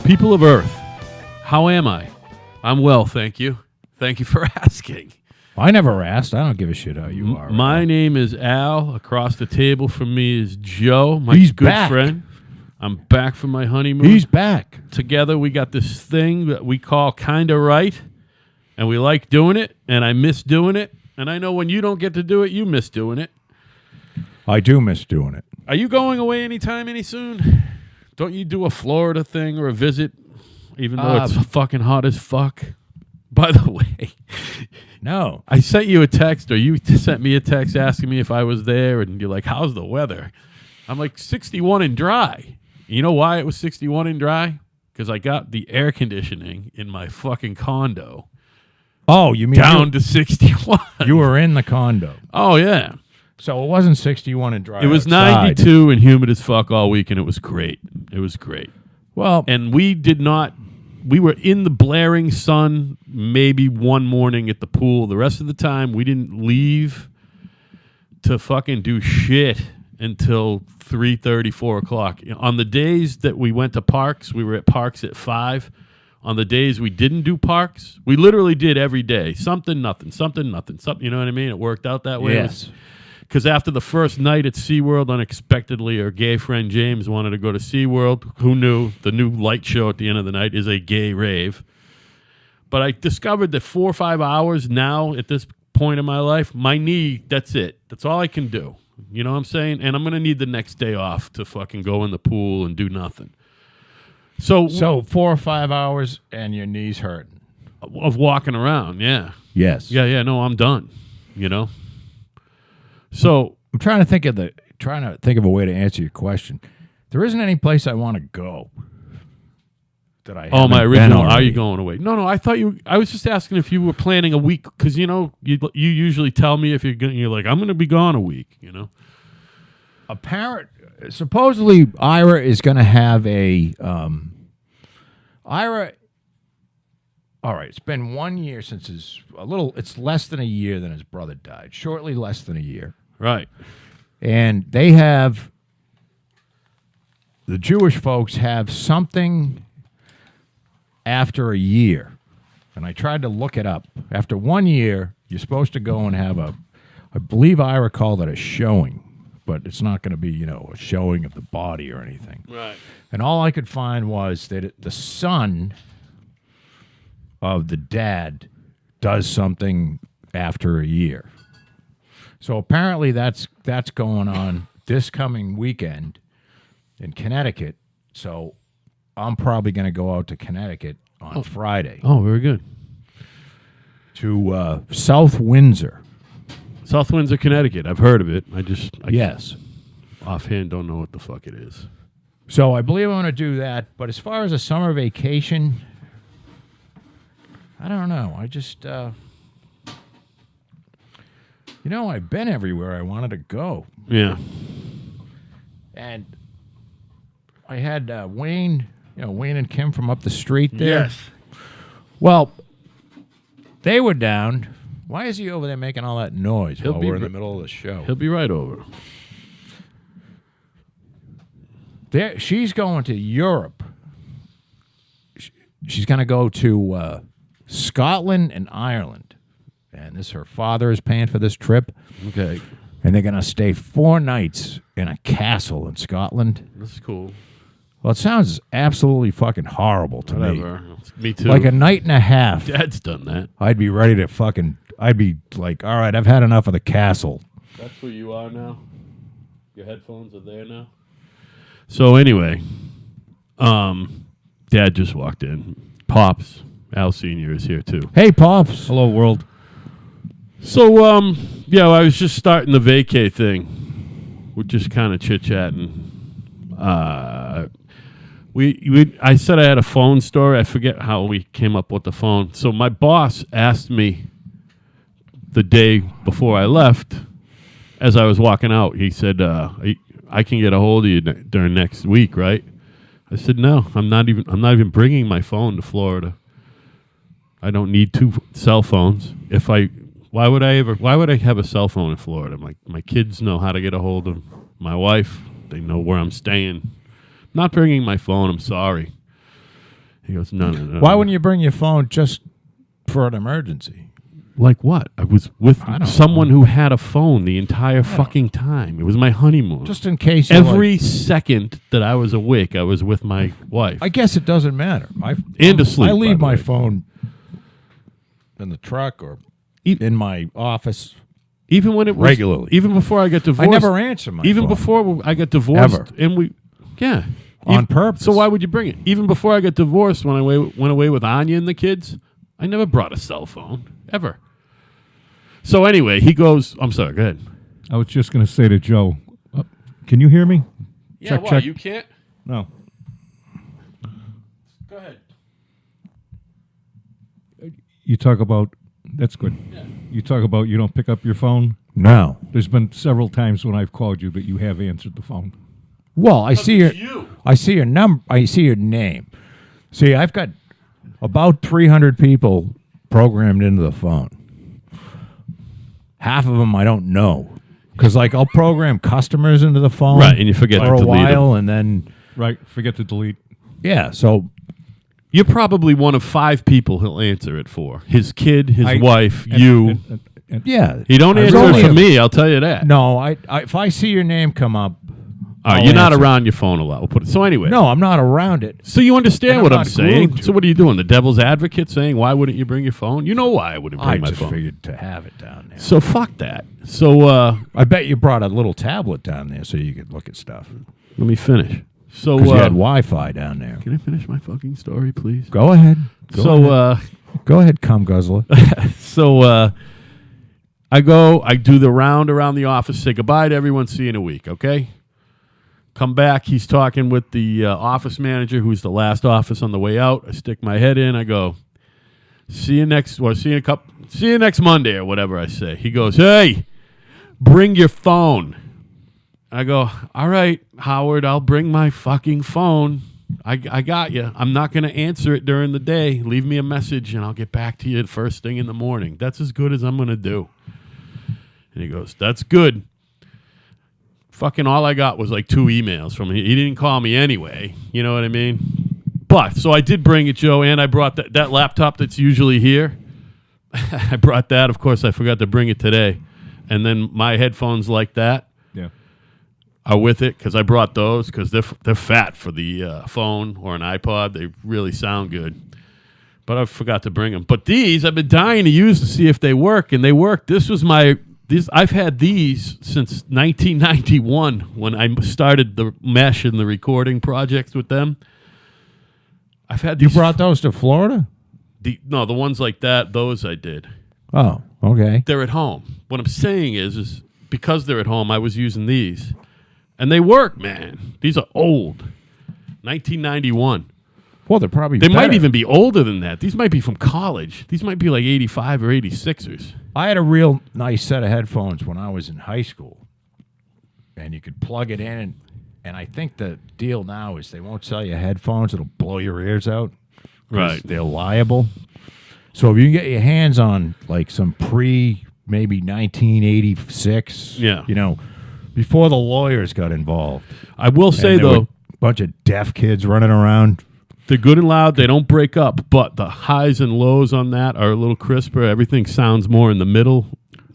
People of Earth, how am I? I'm well, thank you. Thank you for asking. I never asked. I don't give a shit how you are. My name is Al. Across the table from me is Joe, my He's good back. friend. I'm back from my honeymoon. He's back. Together, we got this thing that we call Kinda Right, and we like doing it, and I miss doing it. And I know when you don't get to do it, you miss doing it. I do miss doing it. Are you going away anytime any soon? Don't you do a Florida thing or a visit, even though it's fucking hot as fuck? By the way, no. I sent you a text, or you sent me a text asking me if I was there, and you're like, how's the weather? I'm like, 61 and dry. You know why it was 61 and dry? Because I got the air conditioning in my fucking condo. Oh, you mean down to 61. You were in the condo. Oh, yeah. So it wasn't 61 and dry. It was outside. 92 and humid as fuck all week, and it was great. It was great. Well, and we were in the blaring sun maybe one morning at the pool. The rest of the time, we didn't leave to fucking do shit until 3:30, 4 o'clock. On the days that we went to parks, we were at parks at 5. On the days we didn't do parks, we literally did every day. Something, nothing, something, nothing, something. You know what I mean? It worked out that way. Yes. Because after the first night at SeaWorld, unexpectedly, our gay friend James wanted to go to SeaWorld. Who knew? The new light show at the end of the night is a gay rave. But I discovered that 4 or 5 hours now, at this point in my life, my knee, that's it. That's all I can do. You know what I'm saying? And I'm going to need the next day off to fucking go in the pool and do nothing. So 4 or 5 hours and your knee's hurting. Of walking around, yeah. Yes. Yeah, no, I'm done, you know? So I'm trying to think of a way to answer your question. There isn't any place I want to go that I. Oh, my original. Been Are you going away? No. I thought you. I was just asking if you were planning a week, because you usually tell me if you're going. You're like, I'm going to be gone a week. You know. Supposedly, Ira is going to have a. Ira. All right, it's been 1 year since it's less than a year than his brother died. Shortly less than a year. Right. And the Jewish folks have something after a year. And I tried to look it up. After 1 year, you're supposed to go and have I believe Ira called it a showing, but it's not going to be, a showing of the body or anything. Right. And all I could find was that the son of the dad does something after a year. So apparently that's going on this coming weekend in Connecticut. So I'm probably going to go out to Connecticut on Friday. Oh, very good. To South Windsor. South Windsor, Connecticut. I've heard of it. Yes. Offhand don't know what the fuck it is. So I believe I'm going to do that. But as far as a summer vacation, I don't know. I just, I've been everywhere I wanted to go. Yeah. And I had Wayne and Kim from up the street there. Yes. Well, they were down. Why is he over there making all that noise while we're in the middle of the show? He'll be right over. She's going to Europe. She's going to go to Scotland and Ireland. And her father is paying for this trip. Okay. And they're going to stay 4 nights in a castle in Scotland. That's cool. Well, it sounds absolutely fucking horrible to me. Whatever. Me too. Like a night and a half. Dad's done that. I'd be ready to I'd be like, all right, I've had enough of the castle. That's where you are now? Your headphones are there now? So anyway, Dad just walked in. Pops, Al Sr. is here too. Hey, Pops. Hello, world. So, I was just starting the Vacay thing. We're just kind of chit-chatting. I said I had a phone story. I forget how we came up with the phone. So my boss asked me the day before I left, as I was walking out, he said, I can get a hold of you during next week, right? I said, no, I'm not even bringing my phone to Florida. I don't need 2 cell phones. Why would I have a cell phone in Florida? My kids know how to get a hold of my wife. They know where I'm staying. Not bringing my phone. I'm sorry. He goes, no. Why wouldn't you bring your phone just for an emergency? Like what? I was with I don't someone who had a phone the entire fucking time. It was my honeymoon. Just in case. Every second that I was awake, I was with my wife. I guess it doesn't matter. And asleep, I leave by my the way. phone in the truck or in my office. Even when it was Regularly. Even before I got divorced. I never answer my Even phone. before I got divorced. Ever. And yeah. On purpose. So why would you bring it? Even before I got divorced, when I went away with Anya and the kids, I never brought a cell phone. Ever. So anyway, he goes, I'm sorry, go ahead. I was just going to say to Joe, can you hear me? Yeah, Check, why? check. You can't? No. Go ahead. You talk about, that's good. Yeah. You talk about you don't pick up your phone. No. There's been several times when I've called you that you have answered the phone. Well, I see it's your you. I see your number. I see your name. See, I've got about 300 people programmed into the phone. Half of them I don't know because, like, I'll program customers into the phone, Right, and you forget for to a delete while, and then Right. Forget to delete. yeah. So You're probably one of 5 people he'll answer it for. His kid, his I- wife, and- you. and- yeah, He don't There's answer only it for a- me, I'll tell you that. No, I if I see your name come up, I'll You're not answer. around your phone a lot. We'll put it. So anyway. No, I'm not around it. So you understand And what I'm I'm not saying? glued to So what are you doing? The devil's advocate saying, why wouldn't you bring your phone? You know why I wouldn't bring I my just phone. figured to have it down there. So fuck that. So I bet you brought a little tablet down there so you could look at stuff let me finish. So because you had Wi-Fi down there. can I finish my fucking story, please? Go ahead. Go ahead, cum guzzler. I do the round around the office, say goodbye to everyone, see you in a week, okay? Come back, he's talking with the office manager, who's the last office on the way out. I stick my head in, I go, see you next Monday or whatever I say. He goes, hey, bring your phone. I go, all right, Howard, I'll bring my fucking phone. I got you. I'm not going to answer it during the day. Leave me a message, and I'll get back to you the first thing in the morning. That's as good as I'm going to do. And he goes, that's good. Fucking all I got was like 2 emails from him. He didn't call me anyway. You know what I mean? But, so I did bring it, Joe, and I brought that laptop that's usually here. I brought that. Of course, I forgot to bring it today. And then my headphones like that Yeah. are with it because I brought those because they're fat for the phone or an iPod. They really sound good. But I forgot to bring them. But these I've been dying to use to see if they work, and they work. I've had these since 1991 when I started the mesh and the recording projects with them. I've had You these. brought those to Florida? The ones like that. Those I did. Oh, okay. They're at home. What I'm saying is because they're at home, I was using these. And they work, man. These are old. 1991. Well, they're probably They might better. even be older than that. These might be from college. These might be like 85 or 86ers. I had a real nice set of headphones when I was in high school, and you could plug it in. And I think the deal now is they won't sell you headphones; it'll blow your ears out. 'Cause Right. They're liable. So if you can get your hands on like some maybe 1986, Yeah. before the lawyers got involved. I will say, And there were though, a bunch of deaf kids running around. they're good and loud. They don't break up. But the highs and lows on that are a little crisper. Everything sounds more in the middle.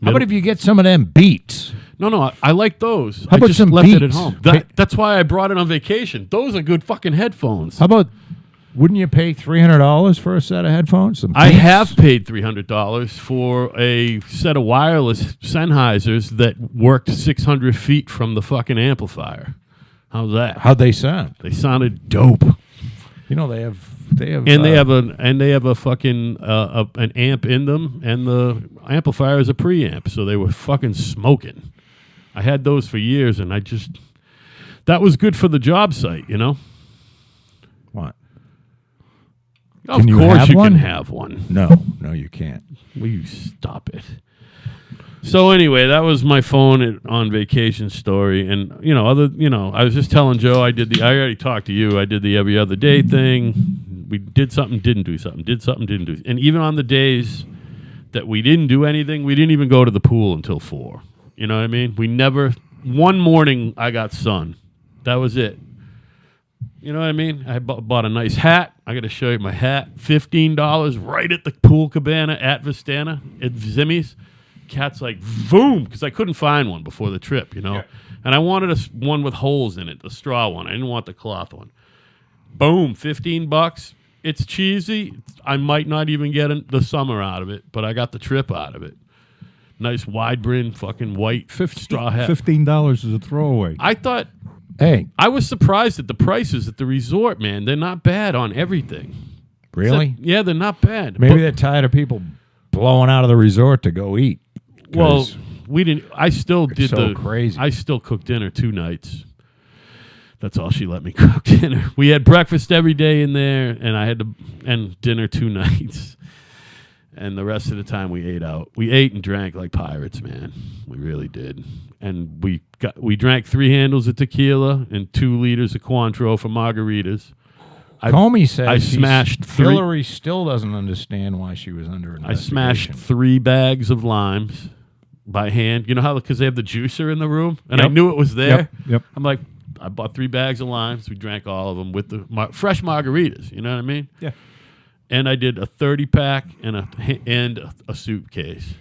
How about if you get some of them Beats? No, I like those. How I about just some left it at Beats? home. Hey. That's why I brought it on vacation. Those are good fucking headphones. How about, wouldn't you pay $300 for a set of headphones? Some I Beats? have paid $300 for a set of wireless Sennheisers that worked 600 feet from the fucking amplifier. How's that? How'd they sound? They sounded dope. They have, And they have a fucking an amp in them, and the amplifier is a preamp, so they were fucking smoking. I had those for years, and that was good for the job site, what? Of Can you course have you one? can have one. No, you can't. Will you stop it? So anyway, that was my phone on vacation story, and I was just telling Joe I already talked to you. I did the every other day thing. We did something, didn't do something, did something, didn't do, and even on the days that we didn't do anything, we didn't even go to the pool until 4. You know what I mean? We never. One morning I got sun. That was it. You know what I mean? I bought a nice hat. I got to show you my hat. $15 right at the pool cabana at Vistana at Zimmy's. Cat's like, boom, because I couldn't find one before the trip, you know? Yeah. And I wanted one with holes in it, the straw one. I didn't want the cloth one. Boom, $15. It's cheesy. I might not even get the summer out of it, but I got the trip out of it. Nice wide brim, fucking white straw hat. $15 is a throwaway. I thought... Hey, I was surprised at the prices at the resort, man. They're not bad on everything. really? Yeah, they're not bad. Maybe they're tired of people blowing out of the resort to go eat. Well, we didn't. I still did so crazy. I still cooked dinner 2 nights. That's all she let me cook dinner. We had breakfast every day in there, and dinner 2 nights. And the rest of the time we ate out. We ate and drank like pirates, man. We really did. And we drank 3 handles of tequila and 2 liters of Cointreau for margaritas. Comey says I smashed 3. Hillary still doesn't understand why she was under investigation. I smashed 3 bags of limes by hand. You know how, because they have the juicer in the room, and I knew it was there. Yep. I'm like, I bought 3 bags of limes. We drank all of them with the fresh margaritas. You know what I mean? Yeah. And I did a 30-pack and a suitcase.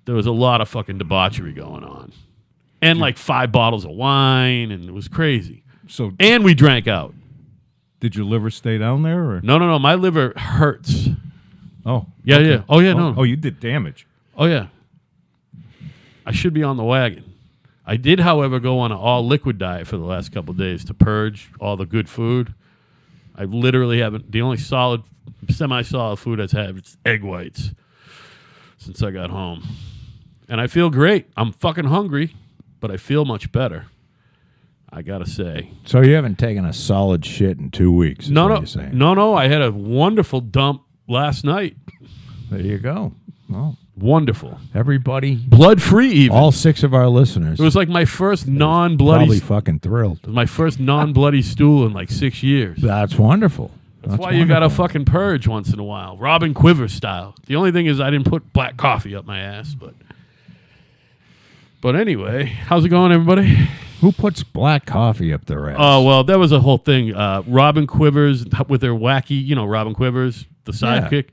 There was a lot of fucking debauchery going on. And like 5 bottles of wine, and it was crazy. So, And we drank out. did your liver stay down there? Or? No. My liver hurts. Oh. Yeah, okay. yeah. Oh, yeah, no. Oh, you did damage. Oh, yeah. I should be on the wagon. I did, however, go on an all-liquid diet for the last couple of days to purge all the good food. I literally haven't... The only semi-solid food I've had is egg whites since I got home. And I feel great. I'm fucking hungry, but I feel much better. I gotta say. So you haven't taken a solid shit in 2 weeks? Is what you're saying. No. I had a wonderful dump last night. There you go. Well, Wonderful. everybody, Blood-free even. all 6 of our listeners, It was like my first non-bloody... probably fucking thrilled. It was my first non-bloody stool in like 6 years. That's wonderful. That's why you got to fucking purge once in a while. Robin Quivers style. The only thing is I didn't put black coffee up my ass, but anyway, how's it going, everybody? Who puts black coffee up their ass? Oh, well, that was a whole thing. Robin Quivers with their wacky, Robin Quivers, the sidekick.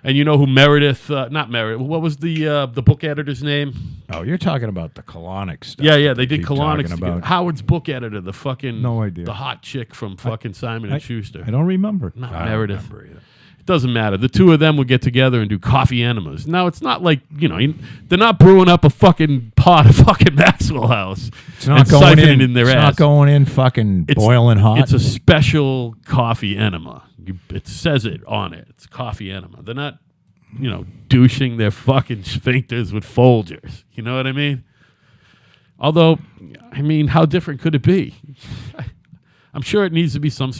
And you know who Meredith, not Meredith, what was the book editor's name? Oh, you're talking about the colonic stuff. Yeah, they did keep colonics. talking about. Howard's book editor, the fucking... No idea. The hot chick from fucking Simon & Schuster. I don't remember. Not I don't Meredith. remember either. It doesn't matter. The 2 of them would get together and do coffee enemas. Now, it's not like, they're not brewing up a fucking pot of fucking Maxwell House. It's not and going siphoning in. in their It's ass. not going in fucking boiling hot. It's a special coffee enema. It says it on it. It's coffee enema. They're not, douching their fucking sphincters with Folgers. You know what I mean? Although, how different could it be? I'm sure it needs to be some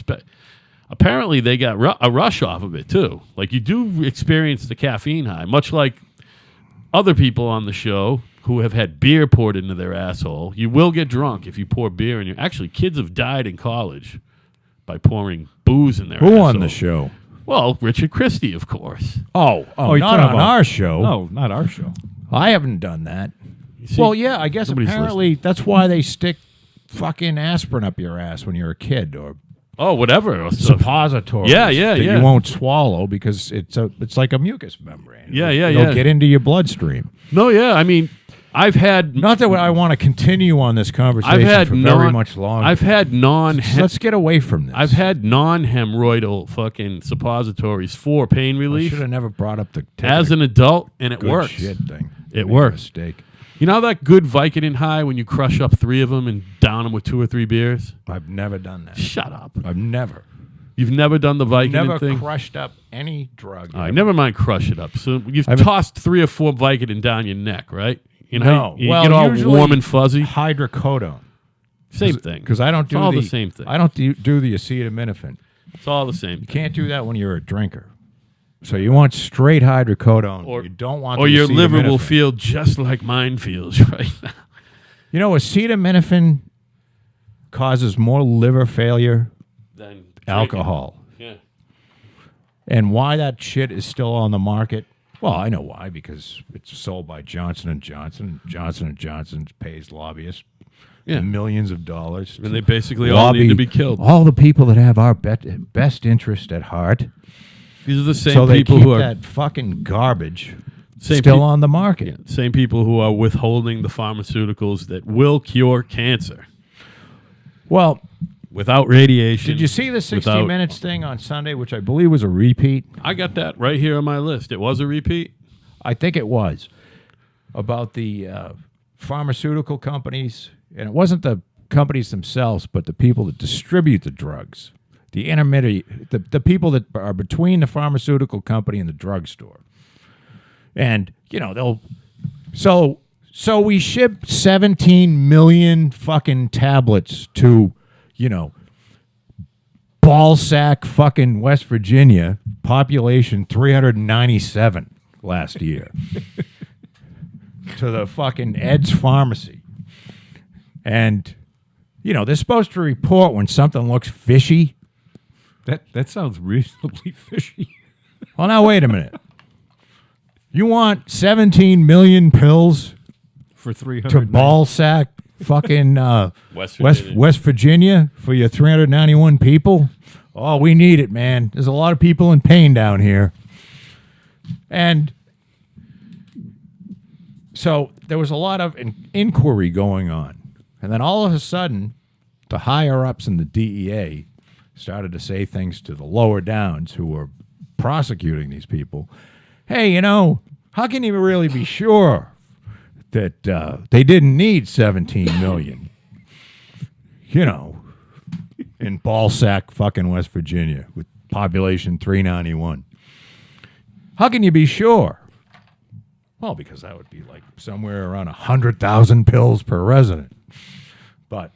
Apparently, they got a rush off of it, too. Like, you do experience the caffeine high, much like other people on the show who have had beer poured into their asshole. You will get drunk if you pour beer in your... Actually, kids have died in college by pouring booze in their asshole. Who on the show? Well, Richard Christie, of course. Oh, you're not talking on about- our show. No, not our show. I haven't done that. See, Well, yeah, I guess nobody's apparently that's why they stick fucking aspirin up your ass when you're a kid, or Oh, whatever. suppositories Yeah, that yeah. you won't swallow because it's like a mucus membrane. Yeah, It'll get into your bloodstream. No, yeah. I've had... Not that I want to continue on this conversation for very much longer. I've had Let's get away from this. I've had non-hemorrhoidal fucking suppositories for pain I relief should have never brought up the as an adult, and it good works. shit thing. It Made a works. Mistake. You know that good Vicodin high when you crush up 3 of them and down them with 2 or 3 beers? I've never done that. Shut up. I've never. You've never done the Vicodin Never thing? crushed up any drug. All right, never mind crush it up. So you've haven't- tossed 3 or 4 Vicodin down your neck, right? You know, No. you Well, get all usually warm and fuzzy. Hydrocodone. Same thing. Because I don't do It's all the same thing. I don't do the acetaminophen. It's all the same. You can't do that when you're a drinker. So you want straight hydrocodone. Or- you don't want Or the your liver will acetaminophen. feel just like mine feels right now. You know, acetaminophen causes more liver failure Then drinking. alcohol. Yeah. And why that shit is still on the market? Well, I know why, because it's sold by Johnson & Johnson. Johnson & Johnson pays lobbyists Yeah. millions of dollars. And they basically all need to be killed. All the people that have our best interest at heart. These are the same So they people keep who are that fucking garbage Same still peop- on the market. yeah, same people who are withholding the pharmaceuticals that will cure cancer Well, without radiation. did you see the 60 without- Minutes thing on Sunday, which I believe was a repeat? I got that right here on my list. It was a repeat. I think it was, about the pharmaceutical companies. And it wasn't the companies themselves, but the people that distribute the drugs, the intermediate, the people that are between the pharmaceutical company and the drugstore. And, you know, so we shipped 17 million fucking tablets to, you know, Balsac, fucking West Virginia, population 397 last year, to the fucking Ed's Pharmacy. And, you know, they're supposed to report when something looks fishy. That sounds reasonably fishy. Well, now, wait a minute. You want 17 million pills For 300. to Balsac, fucking West Virginia. West Virginia for your 391 people? Oh, we need it, man. There's a lot of people in pain down here. And so there was a lot of inquiry going on. And then all of a sudden, the higher-ups in the DEA started to say things to the lower downs who were prosecuting these people. Hey, you know, how can you really be sure that they didn't need 17 million? You know, in Balsac, fucking West Virginia, with population 391. How can you be sure? Well, because that would be like somewhere around 100,000 pills per resident. But,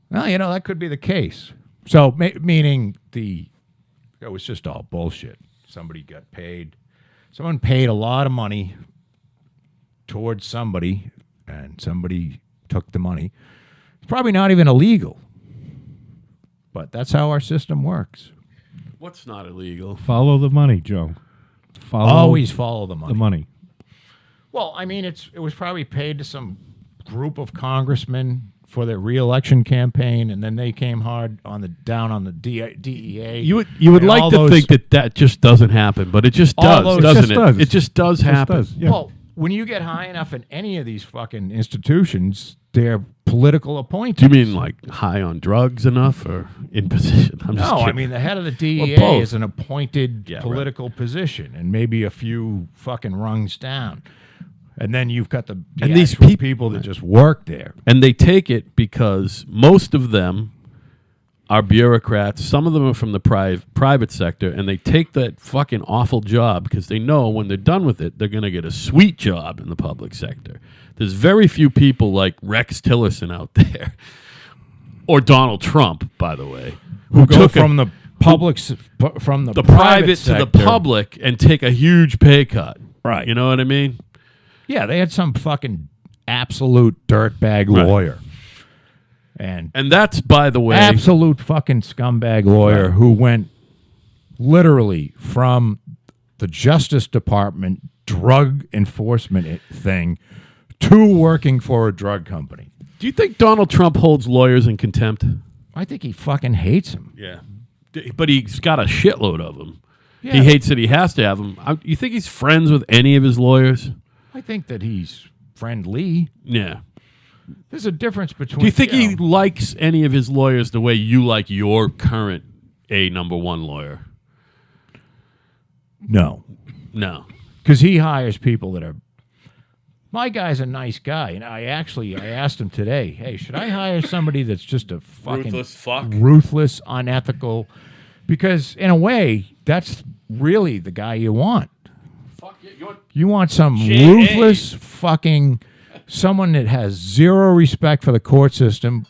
well, you know, that could be the case. So, meaning it was just all bullshit. Somebody got paid. Someone paid a lot of money towards somebody, and somebody took the money. It's probably not even illegal. But that's how our system works. What's not illegal? Follow the money, Joe. Follow Always follow the money. the money. Well, I mean, it was probably paid to some group of congressmen for their reelection campaign, and then they came hard down on the DEA. You would and like all to those- think that just doesn't happen, but it just All does, those- doesn't just it? does. It just does happen. Does, yeah. Well, when you get high enough in any of these fucking institutions, they're political appointees. Do you mean like high on drugs enough or in position? I'm just No, I kidding. mean the head of the DEA Well, both. is an appointed Yeah, right. political position, and maybe a few fucking rungs down. And then you've got the And these actual peop- people that just work there. And they take it because most of them are bureaucrats. Some of them are from the private sector, and they take that fucking awful job because they know when they're done with it, they're going to get a sweet job in the public sector. There's very few people like Rex Tillerson out there, or Donald Trump, by the way, Who go took from the from the private to sector. the public and take a huge pay cut. Right. You know what I mean? Yeah, they had some fucking absolute dirtbag Right. lawyer. And And that's, by the way, absolute fucking scumbag lawyer Right. who went literally from the Justice Department drug enforcement thing to working for a drug company. do you think Donald Trump holds lawyers in contempt? I think he fucking hates him. Yeah. But he's got a shitload of them. Yeah. He hates that he has to have them. You think he's friends with any of his lawyers? I think that he's friendly. Yeah. There's a difference between. Do you think he know, likes any of his lawyers the way you like your current number one lawyer? No, No. because he hires people that are. My guy's a nice guy, and I asked him today, hey, should I hire somebody that's just a fucking Ruthless fuck. ruthless, unethical? Because in a way, that's really the guy you want. Fuck yeah, You want some J.A. ruthless fucking someone that has zero respect for the court system,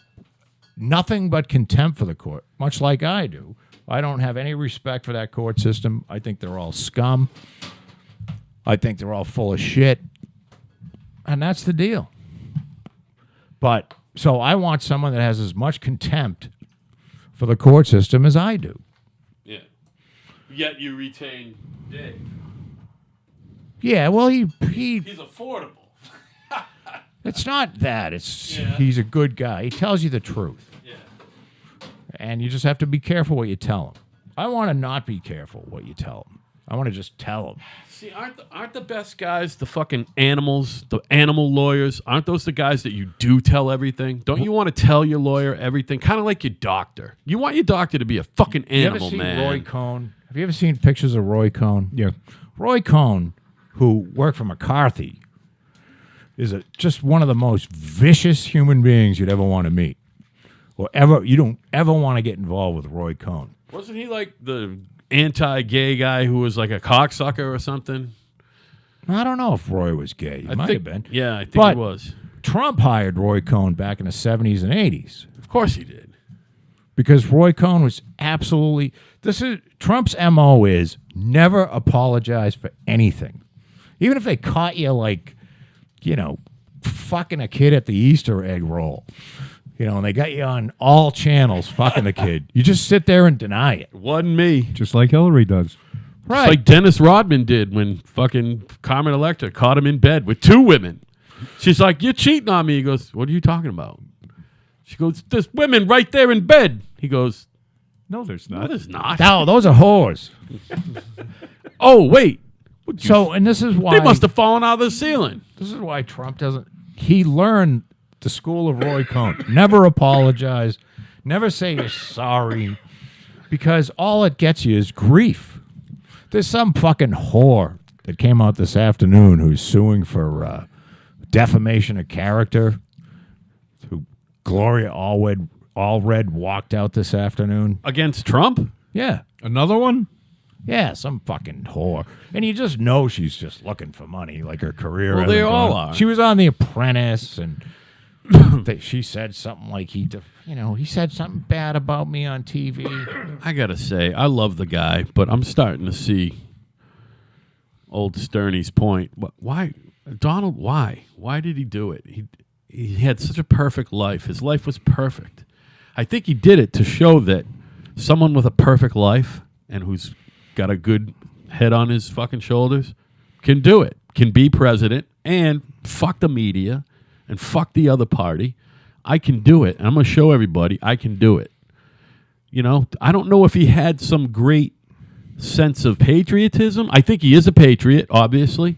nothing but contempt for the court, much like I do. I don't have any respect for that court system. I think they're all scum. I think they're all full of shit. And that's the deal. But so I want someone that has as much contempt for the court system as I do. Yeah. Yet you retain Dave. Yeah, well, he He's affordable. It's not that. He's a good guy. He tells you the truth. Yeah. And you just have to be careful what you tell him. I want to not be careful what you tell him. I want to just tell him. See, aren't the best guys the fucking animals, the animal lawyers? Aren't those the guys that you do tell everything? Don't you want to tell your lawyer everything? Kind of like your doctor. You want your doctor to be a fucking animal, you ever man. seen Roy Cohn? Have you ever seen pictures of Roy Cohn? Yeah. Roy Cohn, who worked for McCarthy, is just one of the most vicious human beings you'd ever want to meet. You don't ever want to get involved with Roy Cohn. Wasn't he like the anti-gay guy who was like a cocksucker or something? I don't know if Roy was gay. He might have been. Yeah, I think But he was. Trump hired Roy Cohn back in the 70s and 80s Of course he did. because Roy Cohn was absolutely... Trump's MO is never apologize for anything. Even if they caught you like, fucking a kid at the Easter egg roll. And they got you on all channels fucking the kid. You just sit there and deny it. It wasn't me. Just like Hillary does. Right. It's like Dennis Rodman did when fucking Carmen Electra caught him in bed with 2 women. She's like, "You're cheating on me." He goes, "What are you talking about?" She goes, "There's women right there in bed." He goes, No, there's "No, not. there's not." No, those are whores. Oh, wait. And this is why... They must have fallen out of the ceiling. This is why Trump doesn't... He learned the school of Roy Cohn. Never apologize. Never say you're sorry. Because all it gets you is grief. There's some fucking whore that came out this afternoon who's suing for defamation of character. Who Gloria Allred walked out this afternoon. Against Trump? Yeah. Another one? Yeah, some fucking whore. And you just know she's just looking for money, like her career. Well, hasn't they all gone. are. She was on The Apprentice, and she said something like he said something bad about me on TV. I got to say, I love the guy, but I'm starting to see old Sterney's point. Why, Donald, why? Why did he do it? He had such a perfect life. His life was perfect. I think he did it to show that someone with a perfect life and who's got a good head on his fucking shoulders can do it, can be president, and fuck the media and fuck the other party. I can do it. And I'm going to show everybody I can do it. I don't know if he had some great sense of patriotism. I think he is a patriot, obviously.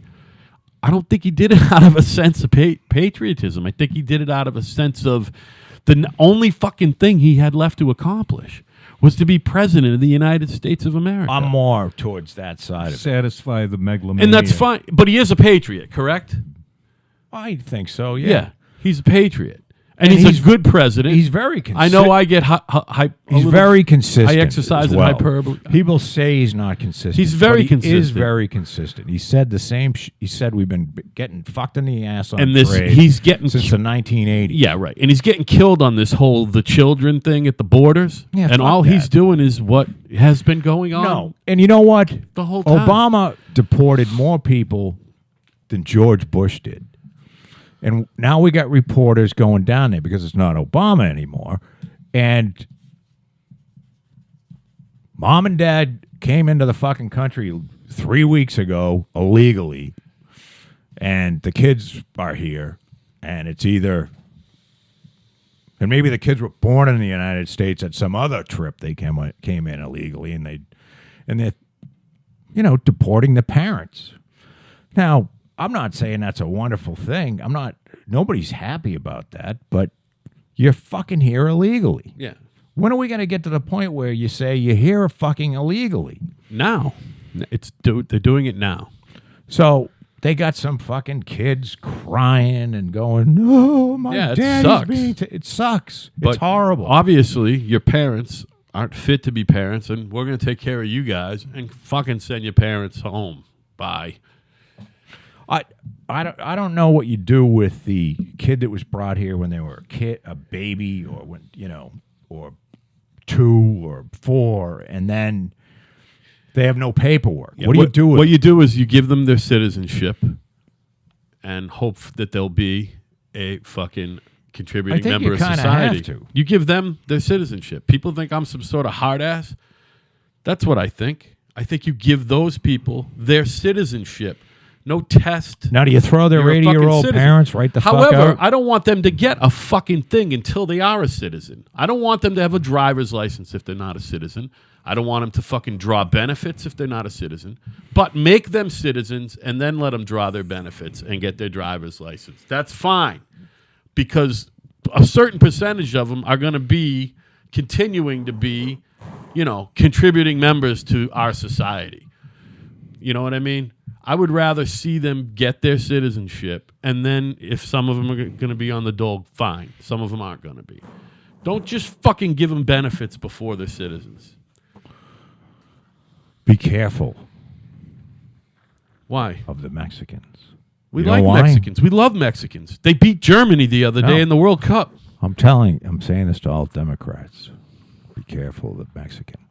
I don't think he did it out of a sense of patriotism. I think he did it out of a sense of the only fucking thing he had left to accomplish was to be president of the United States of America. I'm more towards that side of it. Satisfy the megalomania. And that's fine. But he is a patriot, correct? I think so, yeah. Yeah. He's a patriot. And he's a good president. He's very consistent. I know I get He's very consistent. I exercise as in well. hyperbole. People say he's not consistent. He's very but he consistent. is very consistent. He said the same. He said we've been getting fucked in the ass on And this, trade he's getting since the 1980s. Yeah, right. And he's getting killed on this whole the children thing at the borders. Yeah, and fuck all he's that. doing is what has been going on. No, and you know what? The whole time. Obama deported more people than George Bush did. And now we got reporters going down there because it's not Obama anymore. And mom and dad came into the fucking country 3 weeks ago illegally. And the kids are here. And it's either... And maybe the kids were born in the United States at some other trip. They came in illegally. And they're, deporting the parents. Now... I'm not saying that's a wonderful thing. Nobody's happy about that, but you're fucking here illegally. Yeah. When are we going to get to the point where you say you're here fucking illegally? Now. They're doing it now. So they got some fucking kids crying and going, "No, my Yeah, it dad sucks. is being it sucks. But it's horrible." Obviously, your parents aren't fit to be parents, and we're going to take care of you guys and fucking send your parents home. Bye. I don't know what you do with the kid that was brought here when they were a baby, or when or 2 or 4, and then they have no paperwork. Yeah, what do you do with What you do is you give them their citizenship and hope that they'll be a fucking contributing I think member you of kinda society. have to. You give them their citizenship. People think I'm some sort of hard ass. That's what I think. I think you give those people their citizenship no test. Now, do you throw their You're a fucking 80-year-old citizen. parents right the fuck However, out? I don't want them to get a fucking thing until they are a citizen. I don't want them to have a driver's license if they're not a citizen. I don't want them to fucking draw benefits if they're not a citizen. But make them citizens and then let them draw their benefits and get their driver's license. That's fine. Because a certain percentage of them are going to be continuing to be, contributing members to our society. You know what I mean? I would rather see them get their citizenship, and then if some of them are going to be on the dole, fine. Some of them aren't going to be. Don't just fucking give them benefits before they're citizens. Be careful. Why? Of the Mexicans. We You know like why? Mexicans. We love Mexicans. They beat Germany the other day in the World Cup. I'm saying this to all Democrats. Be careful of the Mexican.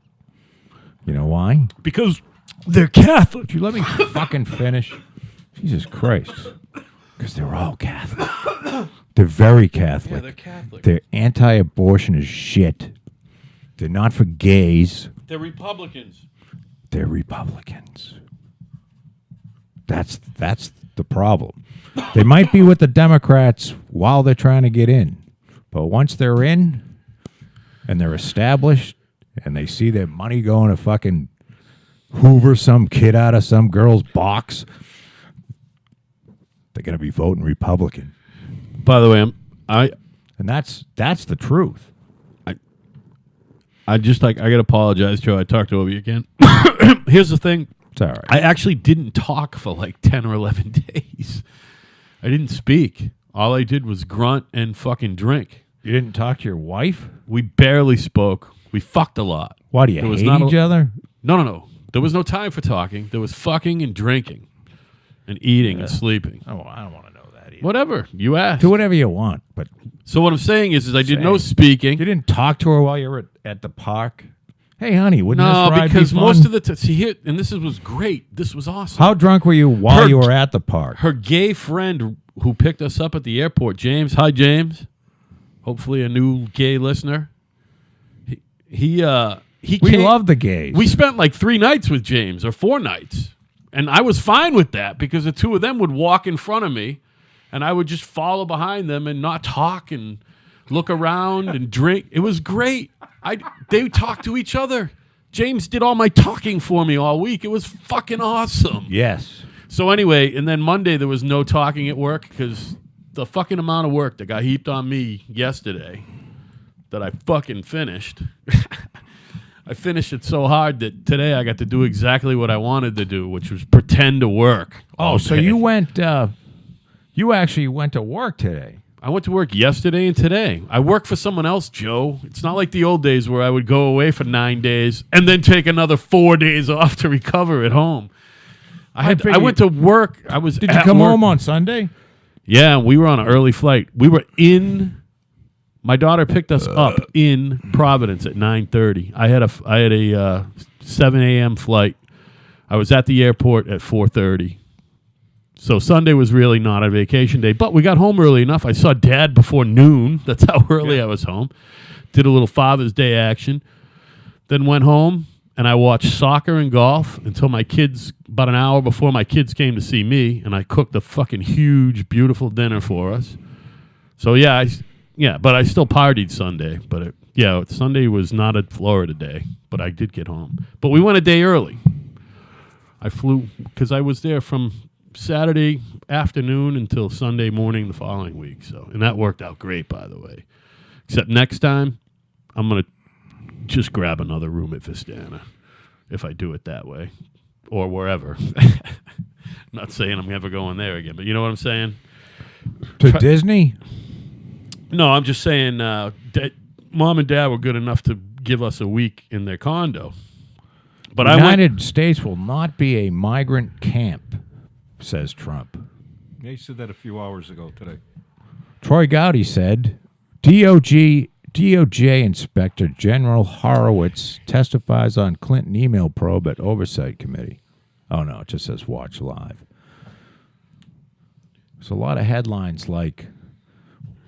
You know why? Because they're Catholic. Would you let me fucking finish? Jesus Christ. Because they're all Catholic. They're very Catholic. Yeah, they're Catholic. They're anti-abortion as shit. They're not for gays. They're Republicans. They're Republicans. That's the problem. They might be with the Democrats while they're trying to get in. But once they're in and they're established and they see their money going to fucking hoover some kid out of some girl's box, they're going to be voting Republican. By the way, And that's the truth. I got to apologize, Joe. I talked over you again. Here's the thing. It's all right. I actually didn't talk for like 10 or 11 days. I didn't speak. All I did was grunt and fucking drink. You didn't talk to your wife? We barely spoke. We fucked a lot. Why, do you There was hate not each other? No. There was no time for talking. There was fucking and drinking and eating and sleeping. Oh, I don't want to know that either. Whatever. You asked. Do whatever you want, but So what I'm saying is I did no You speaking. didn't talk to her while you were at the park? Hey, honey, wouldn't No, this ride because be fun? most of the time, see here, and this was great. This was awesome. How drunk were you while Her- you were at the park? Her gay friend who picked us up at the airport, James. Hi, James. Hopefully a new gay listener. He We came, love the gays. We spent like 3 nights with James, or 4 nights. And I was fine with that because the two of them would walk in front of me and I would just follow behind them and not talk and look around and drink. It was great. They talked to each other. James did all my talking for me all week. It was fucking awesome. Yes. So anyway, and then Monday there was no talking at work because the fucking amount of work that got heaped on me yesterday that I fucking finished. I finished it so hard that today I got to do exactly what I wanted to do, which was pretend to work. Oh, so you went, you actually went to work today. I went to work yesterday and today. I work for someone else, Joe. It's not like the old days where I would go away for 9 days and then take another 4 days off to recover at home. I went to work. Did you come home on Sunday? Yeah, we were on an early flight. We were in. My daughter picked us up in Providence at 9:30. I had a 7 a.m. flight. I was at the airport at 4:30. So Sunday was really not a vacation day, but we got home early enough. I saw Dad before noon. That's how early I was home. Did a little Father's Day action. Then went home, and I watched soccer and golf until my kids, about an hour before my kids came to see me, and I cooked a fucking huge, beautiful dinner for us. So, but I still partied Sunday. But, Sunday was not a Florida day, but I did get home. But we went a day early. I flew, because I was there from Saturday afternoon until Sunday morning the following week. And that worked out great, by the way. Except next time, I'm going to just grab another room at Vistana if I do it that way or wherever. Not saying I'm ever going there again, but you know what I'm saying? To Disney? No, I'm just saying Mom and Dad were good enough to give us a week in their condo. But the United States will not be a migrant camp, says Trump. They said that a few hours ago today. Troy Gowdy said, DOJ Inspector General Horowitz testifies on Clinton email probe at Oversight Committee. Oh, no, it just says watch live. There's a lot of headlines like,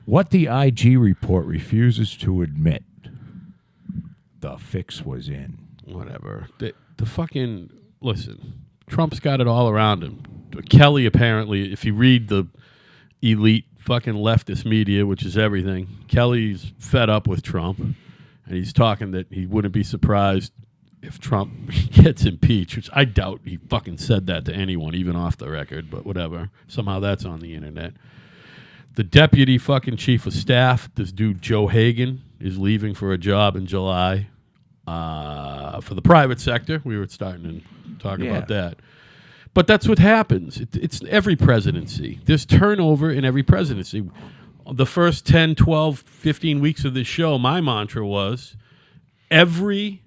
what the IG report refuses to admit. The fix was in. Whatever. The fucking, listen, Trump's got it all around him. Kelly apparently, if you read the elite fucking leftist media, which is everything, Kelly's fed up with Trump, and he's talking that he wouldn't be surprised if Trump gets impeached, which I doubt he fucking said that to anyone, even off the record, but whatever. Somehow that's on the internet. The deputy fucking chief of staff, this dude Joe Hagan, is leaving for a job in July for the private sector. We were starting to talk about that. But that's what happens. It's every presidency. There's turnover in every presidency. The first 10, 12, 15 weeks of this show, my mantra was every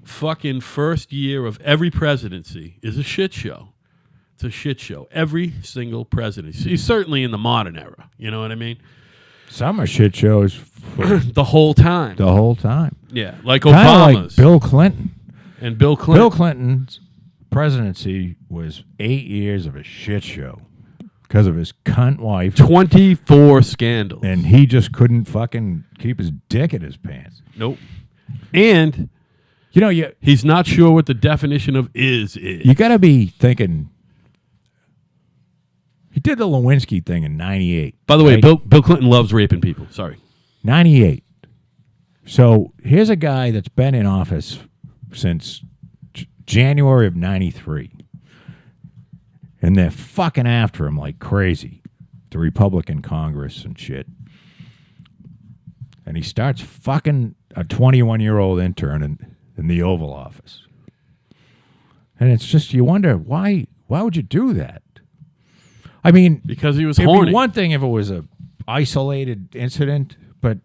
fucking first year of every presidency is a shit show. It's a shit show. Every single presidency. Certainly in the modern era. You know what I mean? Some are shit shows the whole time. the whole time. Yeah, like Kinda Obama's. like Bill Clinton. And Bill Clinton. Bill Clinton's presidency was 8 years of a shit show because of his cunt wife. 24 scandals. And he just couldn't fucking keep his dick in his pants. Nope. And You know, he's not sure what the definition of is. you got to be thinking. He did the Lewinsky thing in 98. By the way, right? Bill Clinton loves raping people. Sorry. 98. So here's a guy that's been in office since January of 93. And they're fucking after him like crazy. The Republican Congress and shit. And he starts fucking a 21-year-old intern in the Oval Office. And it's just, you wonder, why would you do that? I mean, Because he was it'd horny. be one thing if it was a isolated incident, but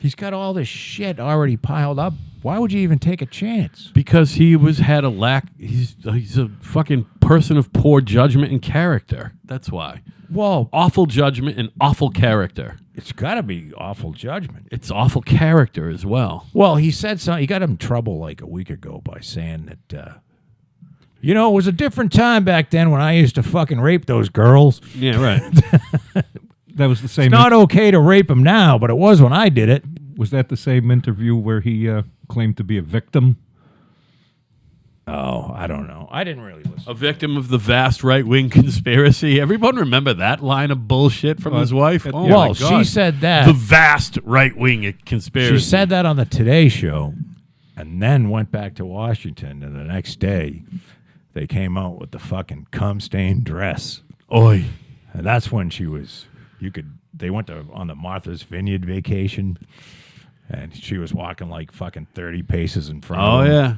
he's got all this shit already piled up. Why would you even take a chance? Because had a lack. He's a fucking person of poor judgment and character. That's why. Well, Awful judgment and awful character. it's got to be awful judgment. It's awful character as well. Well, he said something. He got him in trouble like a week ago by saying that, it was a different time back then when I used to fucking rape those girls. Yeah, right. That was the same. It's not okay to rape them now, but it was when I did it. Was that the same interview where he claimed to be a victim? Oh, I don't know. I didn't really listen. A victim of the vast right-wing conspiracy. Everyone remember that line of bullshit from his wife? Oh, Well, my she God. said that. The vast right-wing conspiracy. She said that on the Today Show and then went back to Washington. And the next day, they came out with the fucking cum-stained dress. Oi. And that's when they went on the Martha's Vineyard vacation. And she was walking like fucking 30 paces in front of Oh, him. yeah.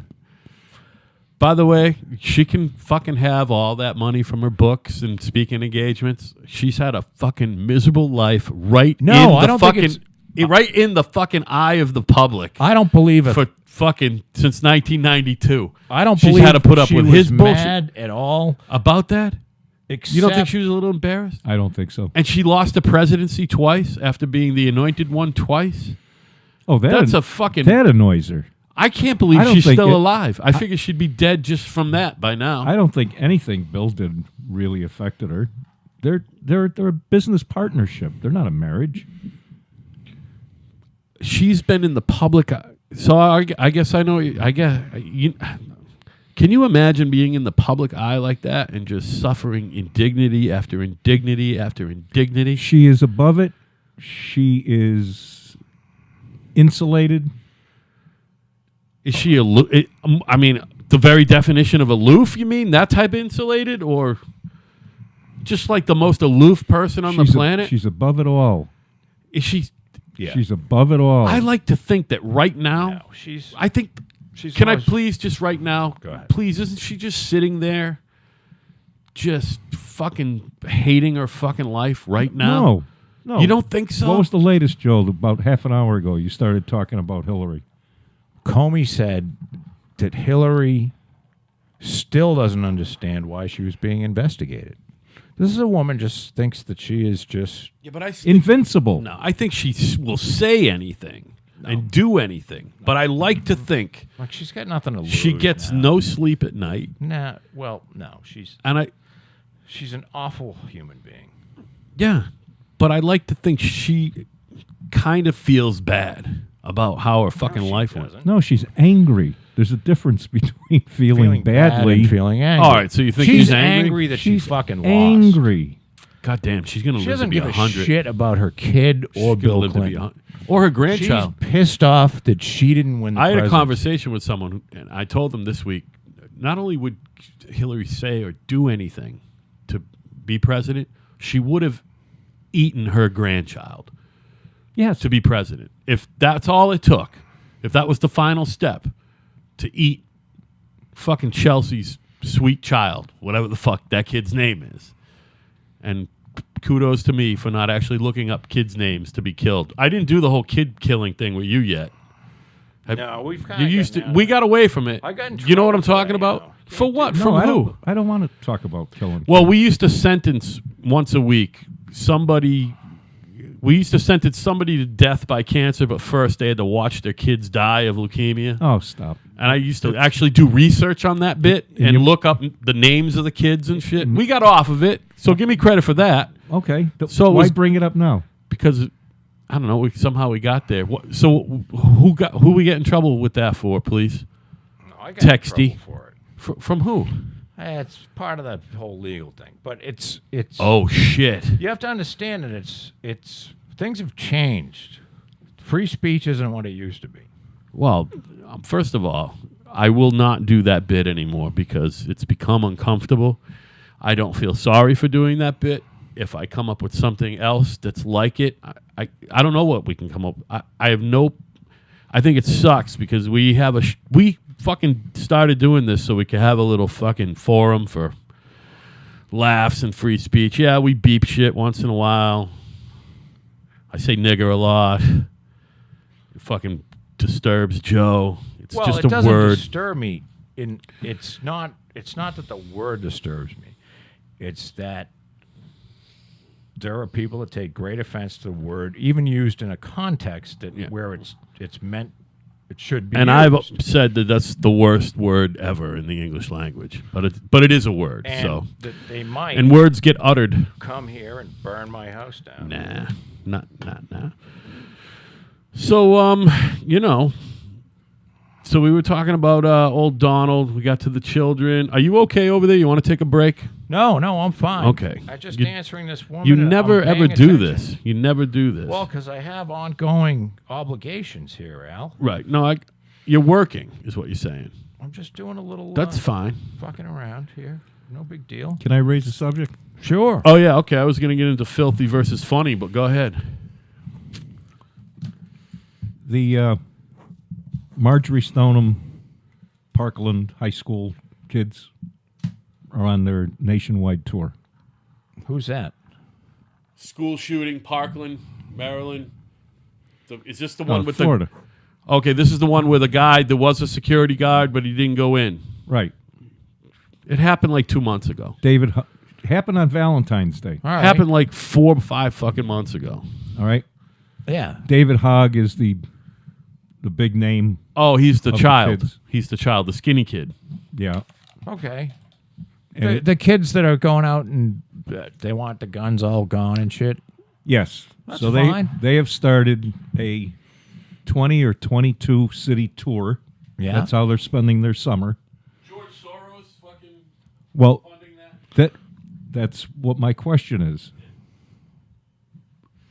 By the way, she can fucking have all that money from her books and speaking engagements. She's had a fucking miserable life right in the fucking eye of the public I don't believe it. for fucking since 1992. I don't She's believe had to put up she with was his bullshit. mad at all. About that? Except You don't think she was a little embarrassed? I don't think so. And she lost the presidency twice after being the anointed one twice? Oh, That's a fucking... that annoys her. I can't believe I don't she's think still it- alive. I figure she'd be dead just from that by now. I don't think anything Bill did really affected her. They're a business partnership. They're not a marriage. She's been in the public eye. So I guess I know. Can you imagine being in the public eye like that and just suffering indignity after indignity after indignity? She is above it. She is insulated. Is she I mean, the very definition of aloof, you mean? That type of insulated? Or just like the most aloof person on the planet? She's above it all. Is she... Yeah. She's above it all. I like to think that right now... No, she's... I think... She's Can I always- please just right now? Go ahead. Please, isn't she just sitting there, just fucking hating her fucking life right now? No. You don't think so? What was the latest, Joe? About half an hour ago, you started talking about Hillary. Comey said that Hillary still doesn't understand why she was being investigated. This is a woman just thinks that she is just... Yeah, but Invincible. No, I think she will say anything and do anything. But I like to think Like, she's got nothing to lose. she gets now. no sleep at night. Nah, well, no. She's And an awful human being. yeah, but I like to think she kind of feels bad about how her fucking she life went. doesn't. No, she's angry. There's a difference between feeling bad badly and feeling angry. All right, so you think she's she's angry? that She's she fucking lost. angry. God damn, she's gonna She live to doesn't be give a 100. shit about her kid or Bill live to be Clinton. or her She's grandchild. pissed off that she didn't win the I had a presidency. conversation with someone, and I told them this week, not only would Hillary say or do anything to be president, she would have eaten her grandchild Yes. to be president. If that's all it took, if that was the final step, to eat fucking Chelsea's sweet child, whatever the fuck that kid's name is. And kudos to me for not actually looking up kids' names to be killed. I didn't do the whole kid killing thing with you yet. No, we've You kind used to. We got away from it. I got in You know what I'm trouble for talking that, about? you know. For what? No, From I who? I don't want to talk about killing. Well, we used to sentence once a week somebody. We used to sentence somebody to death by cancer, but first they had to watch their kids die of leukemia. Oh, stop. And I used to actually do research on that bit and you- look up the names of the kids and shit. We got off of it, so give me credit for that. Okay. So it why was- bring it up now? Because I don't know, somehow we got there. So who we get in trouble with that for, please? No, I got in Texty. trouble for it. From who? It's part of the whole legal thing, but it's. Oh shit! You have to understand that it's things have changed. Free speech isn't what it used to be. Well, first of all, I will not do that bit anymore because it's become uncomfortable. I don't feel sorry for doing that bit. If I come up with something else that's like it, I don't know what we can come up. I have no. I think it sucks because we have we fucking started doing this so we could have a little fucking forum for laughs and free speech. Yeah, we beep shit once in a while. I say nigger a lot. It fucking disturbs Joe. It's Well, just it a doesn't word. disturb me. It's not that the word disturbs me. It's that there are people that take great offense to the word, even used in a context that where it's meant it should be. And used. I've said that that's the worst word ever in the English language, but it is a word. And so that they might and words get uttered. come here and burn my house down. Nah, not. So you know. So we were talking about old Donald. We got to the children. Are you okay over there? You want to take a break? No, I'm fine. Okay. I'm just You- answering this woman. You and never I'm ever paying do attention. this. You never do this. Well, because I have ongoing obligations here, Al. right. No, you're working, is what you're saying. I'm just doing a little That's fine. fucking around here. No big deal. Can I raise the subject? Sure. Oh, yeah, okay. I was going to get into filthy versus funny, but go ahead. The Marjorie Stoneham Parkland High School kids are on their nationwide tour. Who's that? School shooting, Parkland, Maryland. Is this the one with Florida. Okay, this is the one where the guy, there was a security guard, but he didn't go in. Right. It happened like 2 months ago. Happened on Valentine's Day. All right. Happened like 4 or 5 fucking months ago. All right. Yeah. David Hogg is the big name. Oh, he's the Of the child. kids. He's the child, the skinny kid. Yeah. Okay. And The kids that are going out and they want the guns all gone and shit. yes. That's so fine. they have started a 20 or 22 city tour. Yeah. That's how they're spending their summer. George Soros fucking Well, funding that? that's what my question is.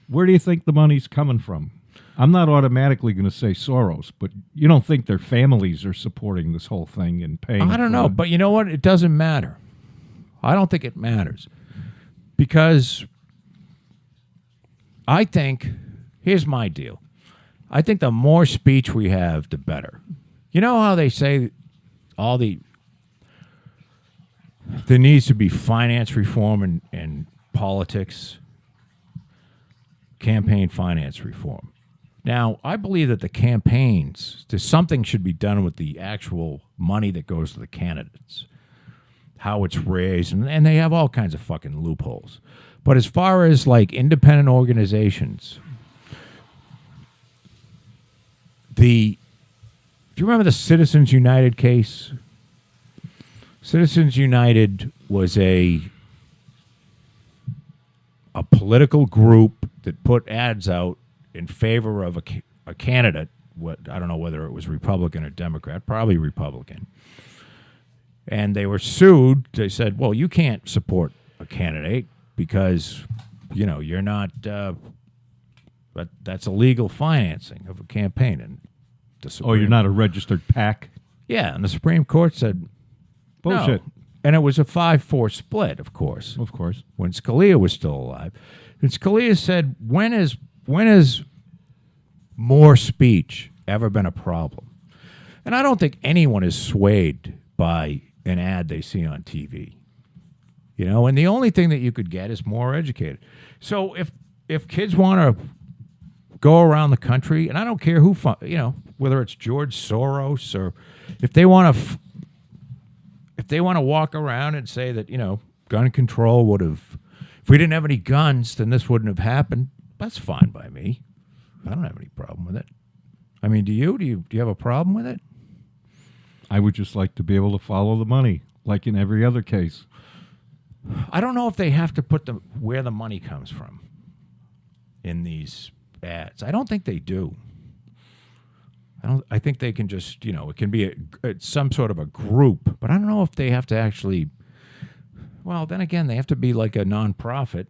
Where do you think the money's coming from? I'm not automatically going to say Soros, but you don't think their families are supporting this whole thing and paying? I don't for know, it? but you know what? It doesn't matter. I don't think it matters. Because I think, here's my deal. I think the more speech we have, the better. You know how they say there needs to be finance reform and politics, campaign finance reform. Now, I believe that the campaigns, something should be done with the actual money that goes to the candidates, how it's raised, and they have all kinds of fucking loopholes. But as far as like independent organizations, do you remember the Citizens United case? Citizens United was a political group that put ads out in favor of a candidate I don't know whether it was Republican or Democrat, probably Republican. And they were sued. They said, well, you can't support a candidate because, you're not, but that's illegal financing of a campaign. And you're not a registered PAC? Yeah, and the Supreme Court said, bullshit. No. And it was a 5-4 split, of course. Of course. When Scalia was still alive. And Scalia said, when has more speech ever been a problem? And I don't think anyone is swayed by an ad they see on TV. And the only thing that you could get is more educated. So if kids want to go around the country, and I don't care who, whether it's George Soros or if they want to walk around and say that, gun control would have, if we didn't have any guns, then this wouldn't have happened, that's fine by me. I don't have any problem with it. I mean, do you? Do you have a problem with it? I would just like to be able to follow the money, like in every other case. I don't know if they have to put where the money comes from in these ads. I don't think they do. I think they can just, it can be some sort of a group, but I don't know if they have to actually, well, then again, they have to be like a nonprofit.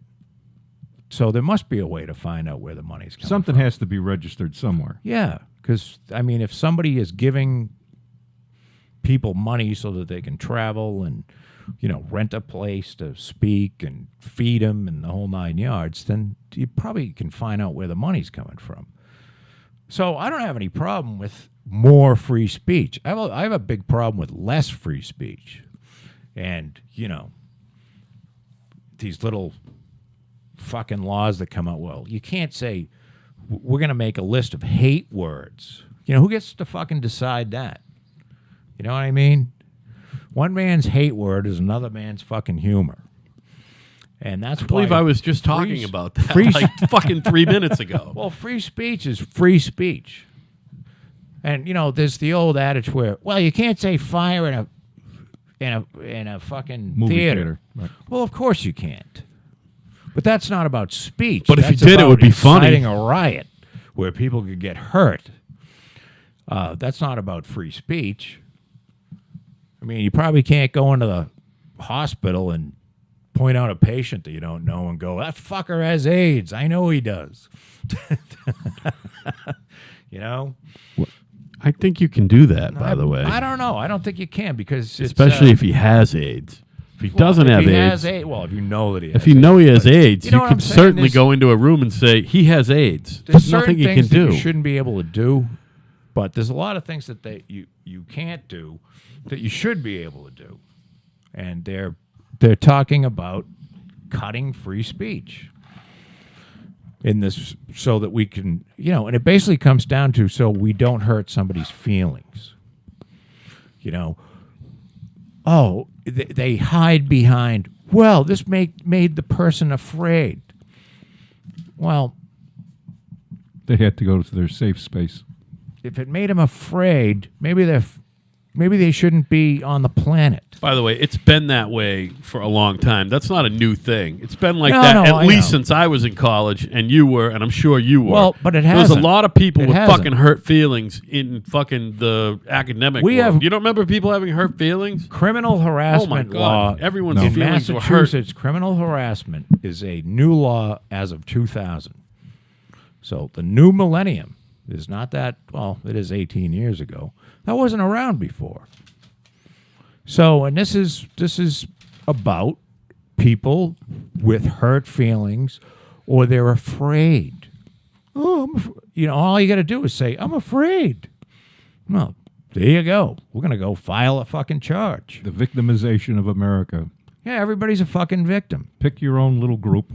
So there must be a way to find out where the money's coming from. Something has to be registered somewhere. Yeah, because, if somebody is giving people money so that they can travel and, rent a place to speak and feed them and the whole 9 yards, then you probably can find out where the money's coming from. So I don't have any problem with more free speech. I have a big problem with less free speech. And, these little fucking laws that come out, well, you can't say, we're going to make a list of hate words. Who gets to fucking decide that? You know what I mean? One man's hate word is another man's fucking humor. And that's I believe why I was just talking about that like fucking 3 minutes ago. Well, free speech is free speech. And, there's the old adage where, well, you can't say fire in a fucking movie theater. Right. Well, of course you can't. But that's not about speech. But if That's you did, it about would be funny. inciting a riot where people could get hurt. That's not about free speech. I mean, you probably can't go into the hospital and point out a patient that you don't know and go, that fucker has AIDS. I know he does. I think you can do that, by the way. I don't know. I don't think you can because especially if he has AIDS. If he doesn't have AIDS. Well, if you know that he has If you know he has AIDS, you what can I'm saying? certainly go into a room and say, he has AIDS. There's nothing you can do. You shouldn't be able to do, but there's a lot of things that you can't do that you should be able to do. And they're talking about cutting free speech in this so that we can, and it basically comes down to so we don't hurt somebody's feelings. They hide behind, well, this made the person afraid. Well, They had to go to their safe space. if it made them afraid, maybe they shouldn't be on the planet. By the way, it's been that way for a long time. That's not a new thing. It's been like No, that no, at I least know. since I was in college, and you were, and I'm sure you were. Well, but it There's hasn't. a lot of people It with hasn't. fucking hurt feelings in fucking the academic world. You don't remember people having hurt feelings? Criminal harassment God. law. Everyone's in feelings were hurt. Massachusetts, criminal harassment is a new law as of 2000. So the new millennium is not that, well, it is 18 years ago. That wasn't around before. So, and this is about people with hurt feelings or they're afraid. Oh, all you got to do is say, I'm afraid. Well, there you go. We're going to go file a fucking charge. The victimization of America. Yeah, everybody's a fucking victim. Pick your own little group.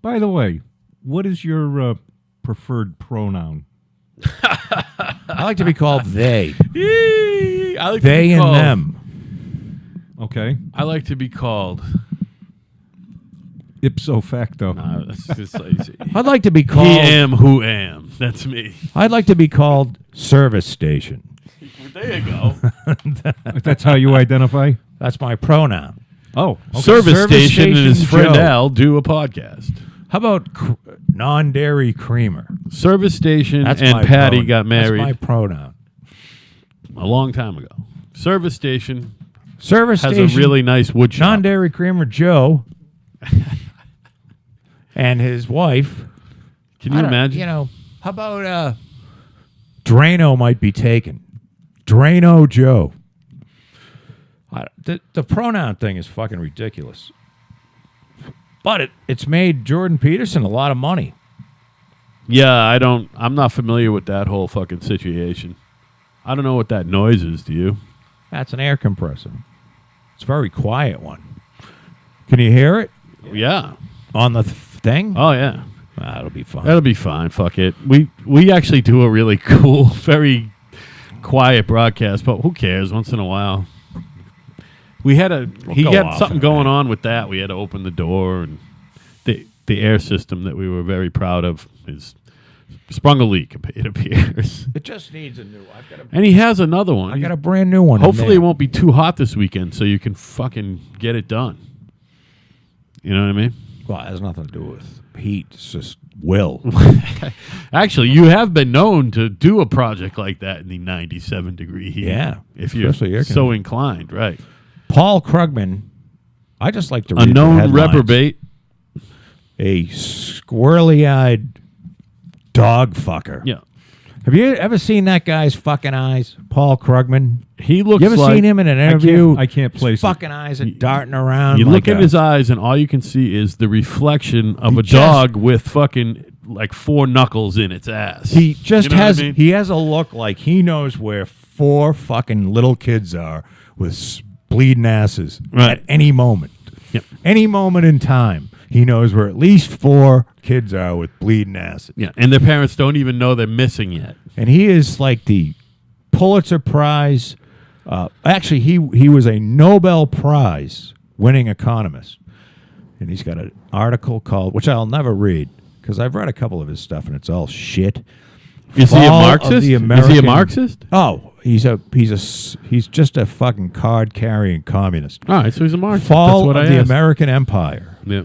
By the way, what is your preferred pronoun? I like to be called they. I like to They be and called, them. Okay. I like to be called. Ipso facto. That's just lazy. I'd like to be called. He am who am. That's me. I'd like to be called service station. There you go. That's how you identify? That's my pronoun. Oh, okay. Service station and his Station friend Joe. Al do a podcast. How about non-dairy creamer? Service station That's and my Patty pronoun. got married That's my pronoun. a long time ago. Service station Service has station. a really nice wood shop. Non-dairy creamer Joe and his wife. Can you imagine? You know, how about Drano might be taken. Drano Joe. The pronoun thing is fucking ridiculous. But it's made Jordan Peterson a lot of money. Yeah, I'm not familiar with that whole fucking situation. I don't know what that noise is, do you? That's an air compressor. It's a very quiet one. Can you hear it Yeah. on the thing? Oh, yeah. That'll be fun. That'll be fine. Fuck it. We actually do a really cool, very quiet broadcast, but who cares? Once in a while, he go had off something in a going minute. on with that. We had to open the door, and the air system that we were very proud of is sprung a leak. It appears, It just needs a new. and he has another one. I got a brand new one. in Hopefully, there. it won't be too hot this weekend, so you can fucking get it done. You know what I mean? Well, it has nothing to do with heat. It's just will. Actually, you have been known to do a project like that in the 97-degree heat. Yeah, If you're especially air so inclined, right. Paul Krugman. I just like to read A the known headlines. reprobate. A squirrely-eyed dog fucker. Yeah. Have you ever seen that guy's fucking eyes, Paul Krugman? He looks You ever like... seen him in an interview? I can't place His it. fucking eyes are darting around. You like look in his eyes, and all you can see is the reflection of a just- dog with fucking, like, 4 knuckles in its ass. He just You know what I has. mean? He has a look like he knows where 4 fucking little kids are with bleeding asses Right. at any moment. Yep. Any moment in time, he knows where at least 4 kids are with bleeding asses. Yeah, and their parents don't even know they're missing yet. And he is like the Pulitzer Prize. Actually, he was a Nobel Prize winning economist. And he's got an article called, which I'll never read because I've read a couple of his stuff and it's all shit. Is he a Fall of Marxist? the Is he a American- Marxist? Oh, he's just a fucking card carrying communist. All right, so he's a Marxist. Fall That's what of I the asked. American Empire. Yeah.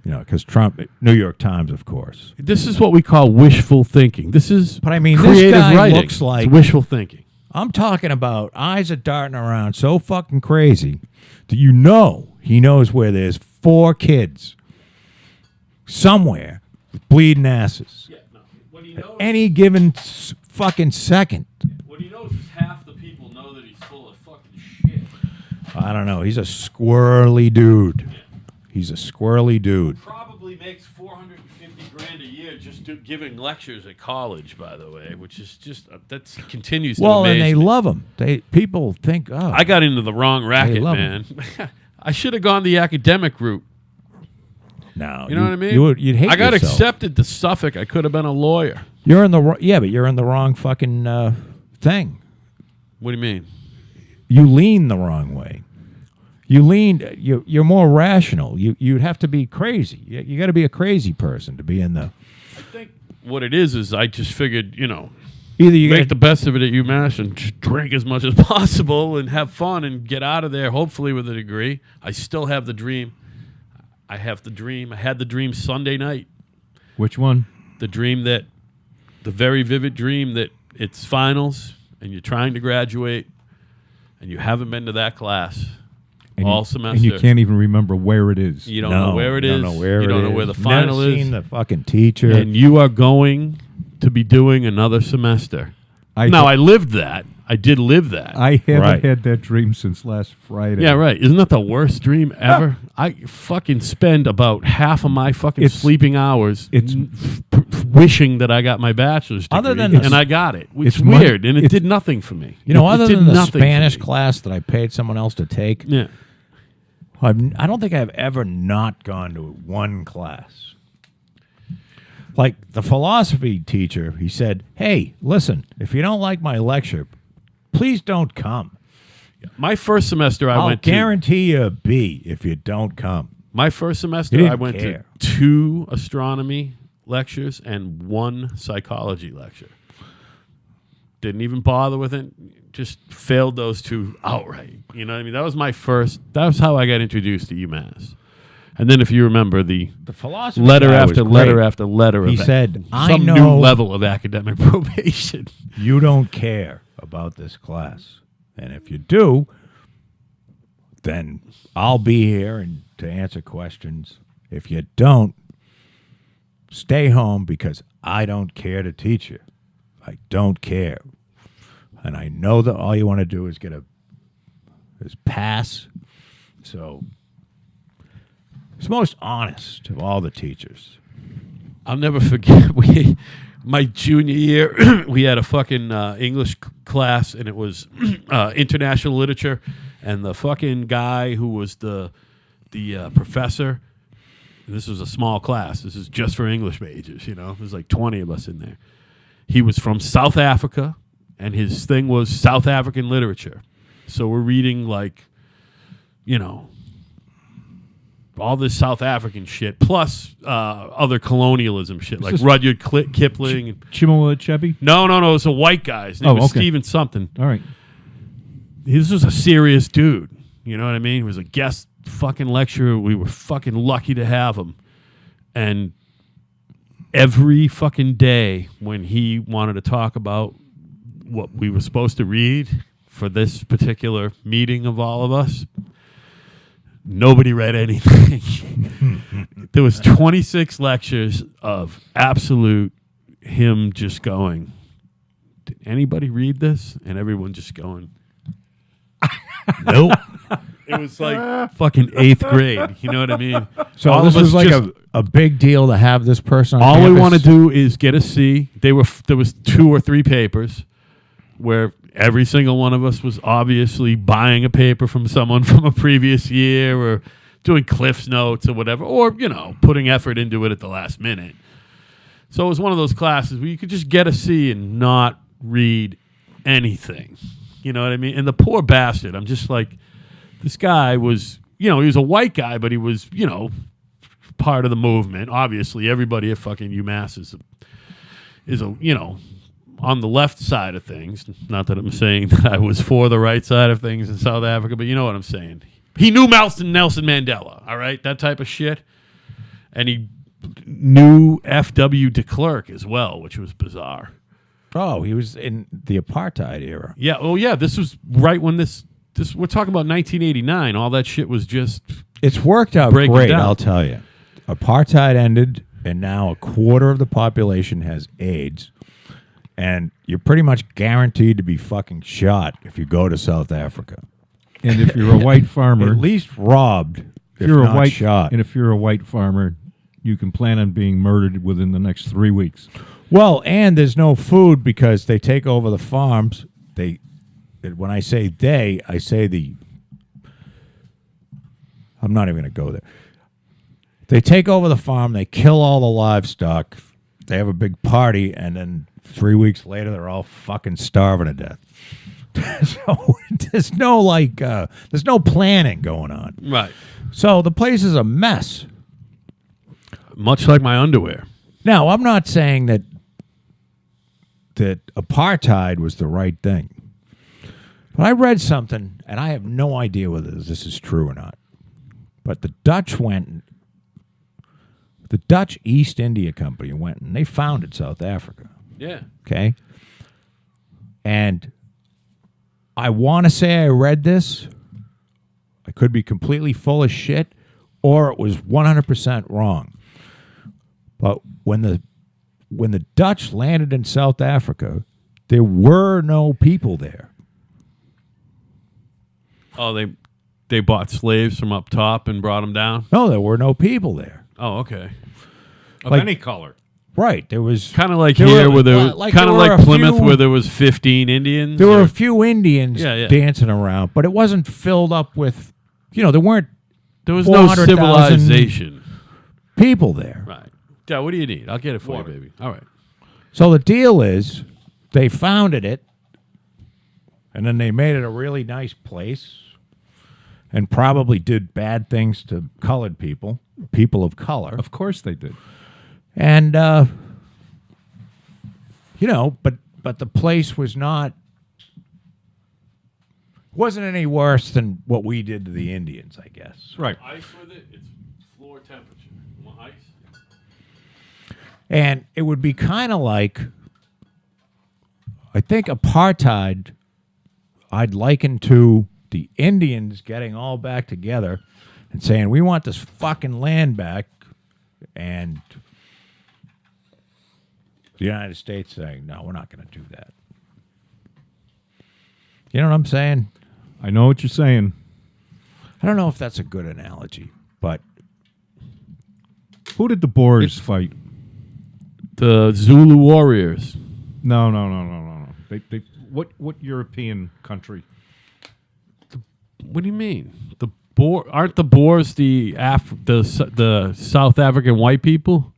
You know, because Trump, New York Times, of course. This is what we call wishful thinking. This is But I mean, this creative guy writing. looks like- It's wishful thinking. I'm talking about eyes are darting around so fucking crazy that you know he knows where there's 4 kids somewhere with bleeding asses. Yeah, no. What he knows, Any given fucking second. what he knows is half the people know that he's full of fucking shit. I don't know. He's a squirrely dude. He's a squirrely dude. Probably makes $450,000 a year just giving lectures at college. By the way, which is just that continues. Well, to amaze and they me. love him. People think, oh, I got into the wrong racket, love man. I should have gone the academic route. no, You know what I mean? You'd hate I got yourself. accepted to Suffolk. I could have been a lawyer. You're in the but you're in the wrong fucking thing. What do you mean? You lean the wrong way. You're more rational. You'd have to be crazy. You got to be a crazy person to be in the. I think what it is I just figured, Either you make got the best of it at UMass and just drink as much as possible and have fun and get out of there, hopefully with a degree. I still have the dream. I have the dream. I had the dream Sunday night. Which one? The very vivid dream that it's finals and you're trying to graduate and you haven't been to that class And all you, semester. And you can't even remember where it is. You don't know where it is. You don't know where you don't it know where is. the final Never is. seen the fucking teacher. And you are going to be doing another semester. I lived that. I did live that. I haven't Right. had that dream since last Friday. Yeah, right. Isn't that the worst dream ever? I fucking spend about half of my fucking It's- sleeping hours it's- wishing that I got my bachelor's degree, Other than the- and I got it. It's it's mon- weird, and it it's- did nothing for me. you know, It other did than the nothing for Spanish me. class that I paid someone else to take, Yeah. I don't think I've ever not gone to one class. Like the philosophy teacher, he said, "Hey, listen, if you don't like my lecture, please don't come. My first semester, I I'll went to. guarantee you a B if you don't come." My first semester, He didn't I went care. to 2 astronomy lectures and 1 psychology lecture. Didn't even bother with it. Just failed those 2 outright. You know what I mean? That was my first. That was how I got introduced to UMass. And then if you remember the philosophy letter guy after was letter great. after letter He of said, "I some new know level of academic probation. you don't care about this class, and if you do, then I'll be here and to answer questions. If you don't, stay home because I don't care to teach you. I don't care, and I know that all you want to do is is pass. So it's most honest of all the teachers." I'll never forget my junior year, we had a fucking English class, and it was international literature, and the fucking guy who was the professor. This was a small class. This is just for English majors. There's like 20 of us in there. He was from South Africa, and his thing was South African literature. So we're reading all this South African shit, plus other colonialism shit, like Rudyard Kipling. And Chimola Achebe? No. It's a white guy. His name was Stephen something. All right. This was a serious dude. You know what I mean? He was a guest fucking lecturer. We were fucking lucky to have him. And every fucking day when he wanted to talk about what we were supposed to read for this particular meeting of all of us, nobody read anything. There was 26 lectures of absolute him just going, "Did anybody read this?" And everyone just going, "Nope." It was like fucking 8th grade. You know what I mean? So all this of us was like just, a big deal to have this person on all campus? we want to do is get a C. There was 2 or 3 papers where every single one of us was obviously buying a paper from someone from a previous year or doing Cliff's Notes or whatever, or, putting effort into it at the last minute. So it was one of those classes where you could just get a C and not read anything. You know what I mean? And the poor bastard, I'm just like, this guy was, he was a white guy, but he was, part of the movement. Obviously, everybody at fucking UMass is on the left side of things. Not that I'm saying that I was for the right side of things in South Africa, but you know what I'm saying. He knew Nelson Mandela, all right? That type of shit. And he knew F.W. de Klerk as well, which was bizarre. Oh, he was in the apartheid era. Yeah, oh yeah, this was right when this we're talking about 1989. All that shit was just It's worked out breaking great, down. I'll tell you. Apartheid ended, and now a quarter of the population has AIDS. And you're pretty much guaranteed to be fucking shot if you go to South Africa. And if you're a white farmer, At least robbed, if you're not a white shot. and if you're a white farmer, you can plan on being murdered within the next 3 weeks. Well, and there's no food because they take over the farms. When I say they, I say I'm not even going to go there. They take over the farm, they kill all the livestock, they have a big party, and then 3 weeks later, they're all fucking starving to death. So there's no planning going on. right. So the place is a mess. Much like my underwear. Now, I'm not saying that apartheid was the right thing. But I read something, and I have no idea whether this is true or not. But the Dutch East India Company went, and they founded South Africa. Yeah. Okay? And I want to say I read this. I could be completely full of shit, or it was 100% wrong. But when the Dutch landed in South Africa, there were no people there. Oh, they bought slaves from up top and brought them down? No, there were no people there. Oh, okay. Of Like- any color. Right. There was Kind of like There here were- where there was, like kind of there were like a Plymouth few- where there was 15 Indians. there were or- a few Indians Yeah. dancing around, but it wasn't filled up with, there weren't There was no 400,000 civilization. people there. Right. Yeah, what do you need? I'll get it for you, baby. All right. So the deal is they founded it, and then they made it a really nice place, and probably did bad things to colored people of color. Of course they did. And, but the place wasn't any worse than what we did to the Indians, I guess. Right. Ice with it, it's floor temperature? You want ice? And it would be kind of like, I think apartheid, I'd liken to the Indians getting all back together and saying, we want this fucking land back, and the United States saying, no, we're not going to do that. You know what I'm saying? I know what you're saying. I don't know if that's a good analogy, but Who did the Boers fight? The Zulu warriors. No. They what European country? What do you mean? The aren't the Boers the South African white people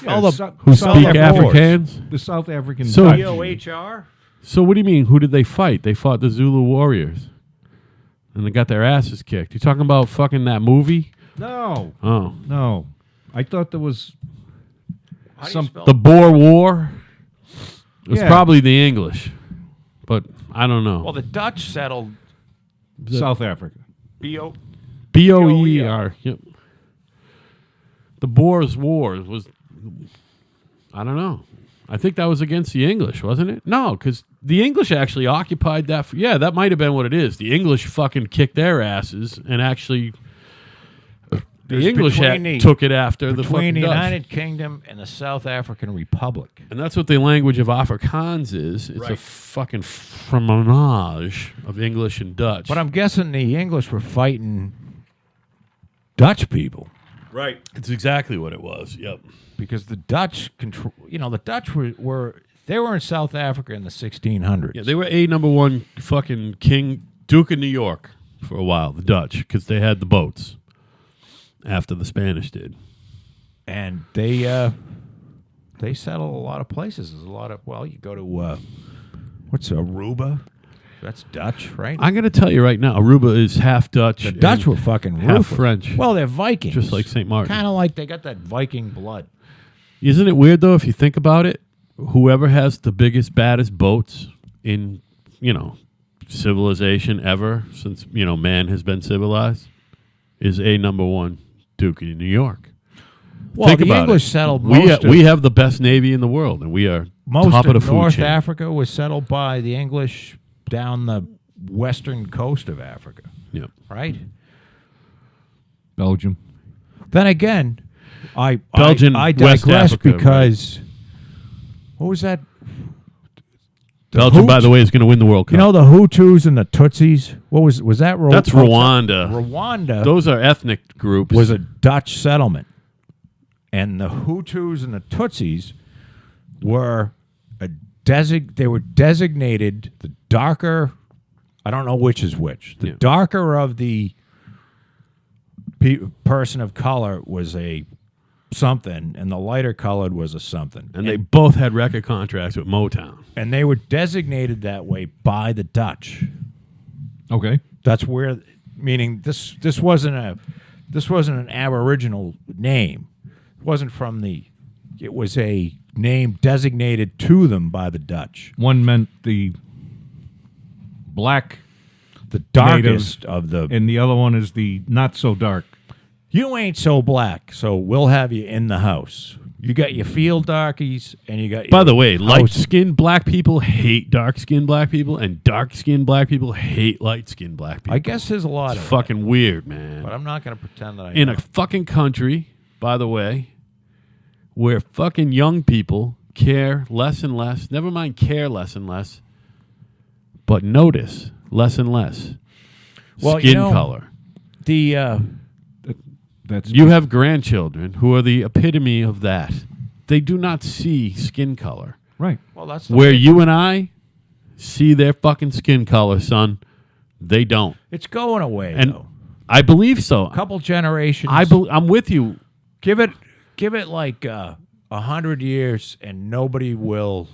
who speak Afrikaans? The South African So- Dutch. B-O-H-R? So what do you mean? Who did they fight? They fought the Zulu warriors, and they got their asses kicked. You talking about fucking that movie? No. Oh, No. I thought there was some the Boer War. It was Yeah. probably the English, but I don't know. Well, the Dutch settled South Africa. B-O... BOER. Yep. The Boers War was. I don't know. I think that was against the English, wasn't it? No, because the English actually occupied that. Yeah, that might have been what it is. The English fucking kicked their asses and actually. The English took it after the between fucking the Dutch. United Kingdom and the South African Republic. And that's what the language of Afrikaans is. It's a Right. fucking fromage of English and Dutch. But I'm guessing the English were fighting Dutch people Right. It's exactly what it was. Yep. because the Dutch control. You know, the Dutch were they were in South Africa in the 1600s. Yeah, they were number one fucking king, Duke of New York for a while, the Dutch, because they had the boats after the Spanish did. And they settle a lot of places. There's a lot of you go to what's Aruba? That's Dutch, right? I'm going to tell you right now, Aruba is half Dutch. The Dutch and were fucking half ruthless. French. Well, they're Vikings, Just like St. Martin. Kind of like they got that Viking blood. Isn't it weird, though, if you think about it? Whoever has the biggest, baddest boats in, civilization ever since, man has been civilized is number one Duke of New York. Well, Think the about English it. settled We have the best navy in the world, and we are most top of of the food North chain. Africa was settled by the English down the western coast of Africa, Yep. right? Belgium. Then again, Belgian, I West digress Africa, because what was that? Belgium, by Hoots? the way, is going to win the World Cup. You know the Hutus and the Tutsis. What was that? That's Rwanda. Rwanda Those are ethnic groups. was a Dutch settlement, and the Hutus and the Tutsis were they were designated the darker. I don't know which is which. The darker of the person of color was a something, and the lighter colored was a something. and they both had record contracts with Motown. And they were designated that way by the Dutch. Okay. That's where, meaning this wasn't an Aboriginal name. It wasn't from it was a name designated to them by the Dutch. One meant the black, The darkest of the. and the other one is the not so dark. You ain't so black, so we'll have you in the house. You got your field darkies, and you got. By the way, house- light-skinned black people hate dark-skinned black people, and dark-skinned black people hate light-skinned black people. I guess there's a lot It's of fucking weird, that, man. but I'm not going to pretend that I In know. a fucking country, by the way, where fucking young people care less and less, never mind care less and less, but notice less and less Well, skin color. That's You have grandchildren who are the epitome of that. They do not see skin color. right. Well, that's the Where you and I see their fucking skin color, son, they don't. It's going away, And though. I believe so. A couple generations. I'm with you. give it like 100 years, and nobody will.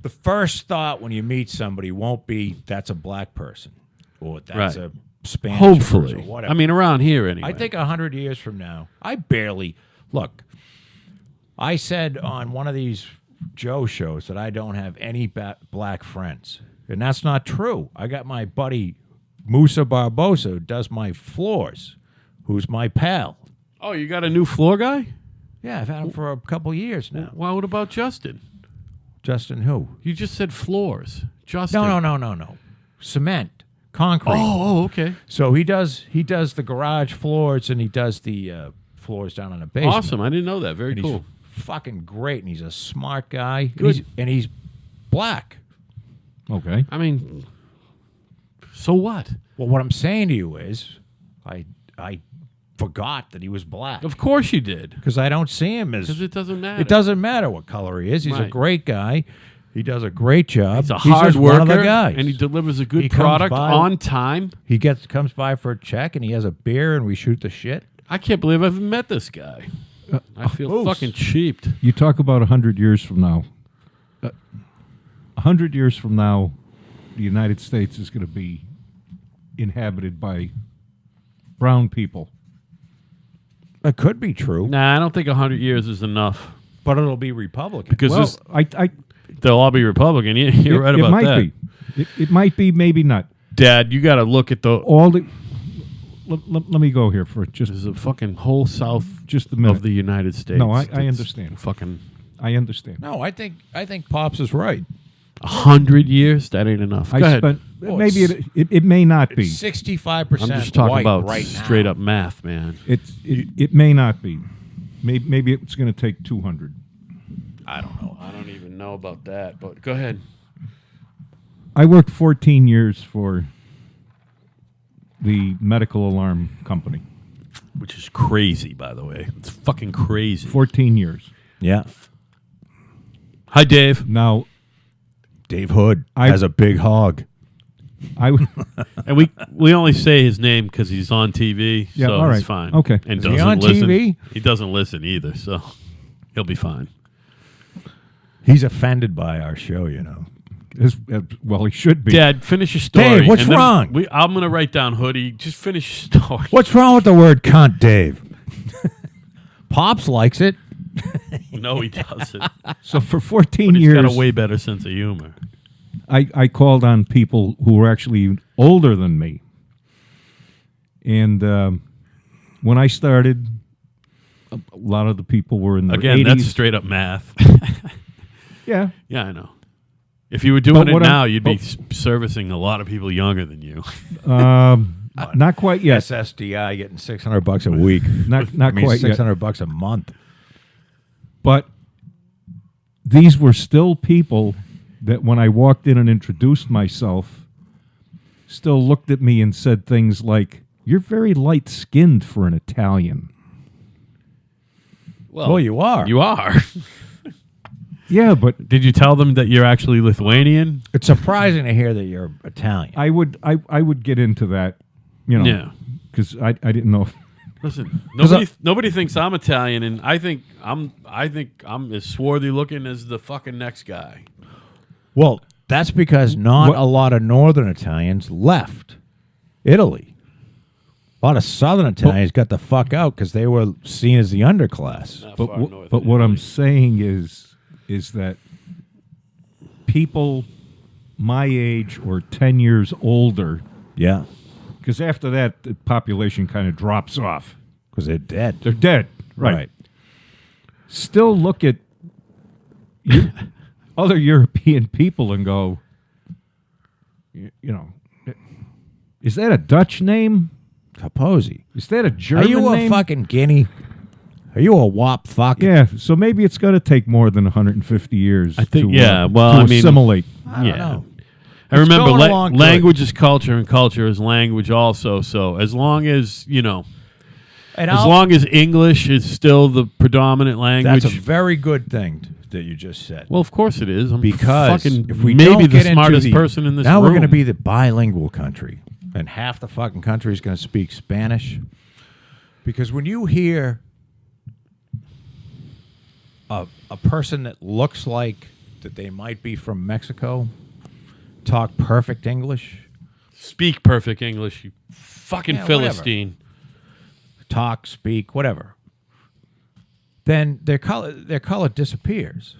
The first thought when you meet somebody won't be that's a black person or that's Right. a Spanish Hopefully. person or whatever. I mean, around here anyway. I think 100 years from now, I barely look. I said on one of these Joe shows that I don't have any black friends, and that's not true. I got my buddy Musa Barbosa who does my floors, who's my pal. Oh, you got a new floor guy? Yeah, I've had him for a couple years now. Well, what about Justin? Justin who? You just said floors. Justin. No. Cement, concrete. Okay. So he does the garage floors and he does the floors down in the basement. Awesome. I didn't know that. Very And cool. He's fucking great, and he's a smart guy. Good. And he's black. Okay. I mean, so what? Well, what I'm saying to you is, I forgot that he was black Of course you did. because I don't see him as. Because it doesn't matter. It doesn't matter what color he is. He's a Right. great guy. He does a great job. He's a hard just worker, one of the guys. and he delivers a good He comes product by- on time. He comes by for a check, and he has a beer, and we shoot the shit. I can't believe I've met this guy. I feel Moose. fucking cheaped. You talk about 100 years from now. 100 years from now, the United States is going to be inhabited by brown people. That could be true, Nah, I don't think 100 years is enough. but it'll be Republican. Because Well, this- they'll all be Republican. You're right about it might that. Be. It might be, maybe not. Dad, you got to look at the. All the. Let me go here for just There's a fucking whole south just a minute. of the United States. No, I that's understand. Fucking I understand. No, I think Pops is right. 100 years? That ain't enough. Go I ahead. spent Well, maybe it's- it may not be. 65%. I'm just talking white about right straight now. up math, man. It may not be. Maybe it's going to take 200. I don't know. I don't even know about that, but go ahead. I worked 14 years for the medical alarm company. Which is crazy, by the way. It's fucking crazy. 14 years. Yeah. Hi, Dave. Now, Dave Hood I- has a big hog. I And we only say his name because he's on TV, Yeah, so all he's right. fine. Okay. And Is he doesn't on listen. TV? He doesn't listen either, so he'll be fine. He's offended by our show, you know. well, he should be. Dad, finish your story. Dave, what's and then wrong? I'm going to write down Hoodie. Just finish your story. What's wrong with the word cunt, Dave? Pops likes it. No, he doesn't. So for 14 He's years, got a way better sense of humor. I called on people who were actually older than me. And when I started, a lot of the people were in their Again, 80s. that's straight up math. Yeah. Yeah, I know. If you were doing But it what now, I'm- you'd be servicing a lot of people younger than you. Not quite yet. SSDI getting $600 a week. Not I mean, quite yet. $600 a month. But these were still people that when I walked in and introduced myself, still looked at me and said things like, "You're very light-skinned for an Italian." Well, you are. You are. Yeah, but Did you tell them that you're actually Lithuanian? It's surprising to hear that you're Italian. I would get into that, you know, Yeah. because I didn't know. Listen, 'Cause nobody thinks I'm Italian, and I think I'm as swarthy looking as the fucking next guy. Well, that's because not What- a lot of northern Italians left Italy. A lot of southern Italians got the fuck out because they were seen as the underclass. Not But far north but of what I'm Italy. saying is that people my age or 10 years older, Yeah, because after that the population kind of drops off. because they're dead. They're dead, right? Still look at other European people and go, you know, is that a Dutch name? Kaposi. Is that a Are German you a name? fucking guinea? Are you a wop fuck? Yeah, so maybe it's going to take more than 150 years. I think- to, yeah, well, to I mean- assimilate. I don't know. I remember going along good. language is culture, and culture is language also. So as long as And as long as English is still the predominant language, that's a very good thing that you just said. well, of course it is. I'm Because fucking if we maybe don't the get into smartest person in this now room. we're going to be the bilingual country, and half the fucking country is going to speak Spanish. Because when you hear a person that looks like that they might be from Mexico talk perfect English, speak perfect English, you fucking Yeah, whatever. Philistine. talk, speak, whatever, then their color disappears,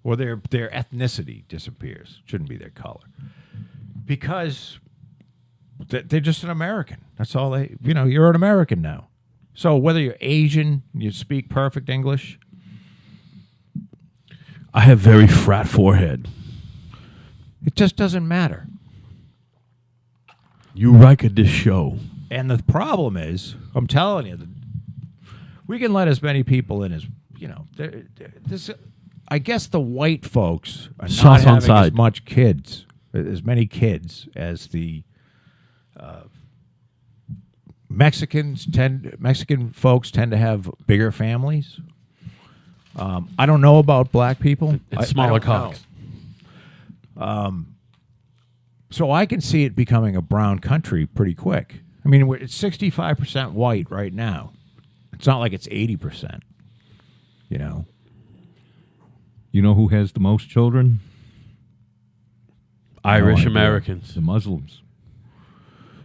or their ethnicity disappears. Shouldn't be their color, because they're just an American. That's all they. You're an American now. So whether you're Asian, you speak perfect English. I have very frat forehead. It just doesn't matter. You like this show. And the problem is, I'm telling you, we can let as many people in as this. I guess the white folks are not having as many kids as the Mexican folks tend to have bigger families. I don't know about black people. It's smaller I don't cocks. know. So I can see it becoming a brown country pretty quick. I mean, it's 65% white right now. It's not like it's 80%. You know who has the most children? Irish idea. Americans. The Muslims.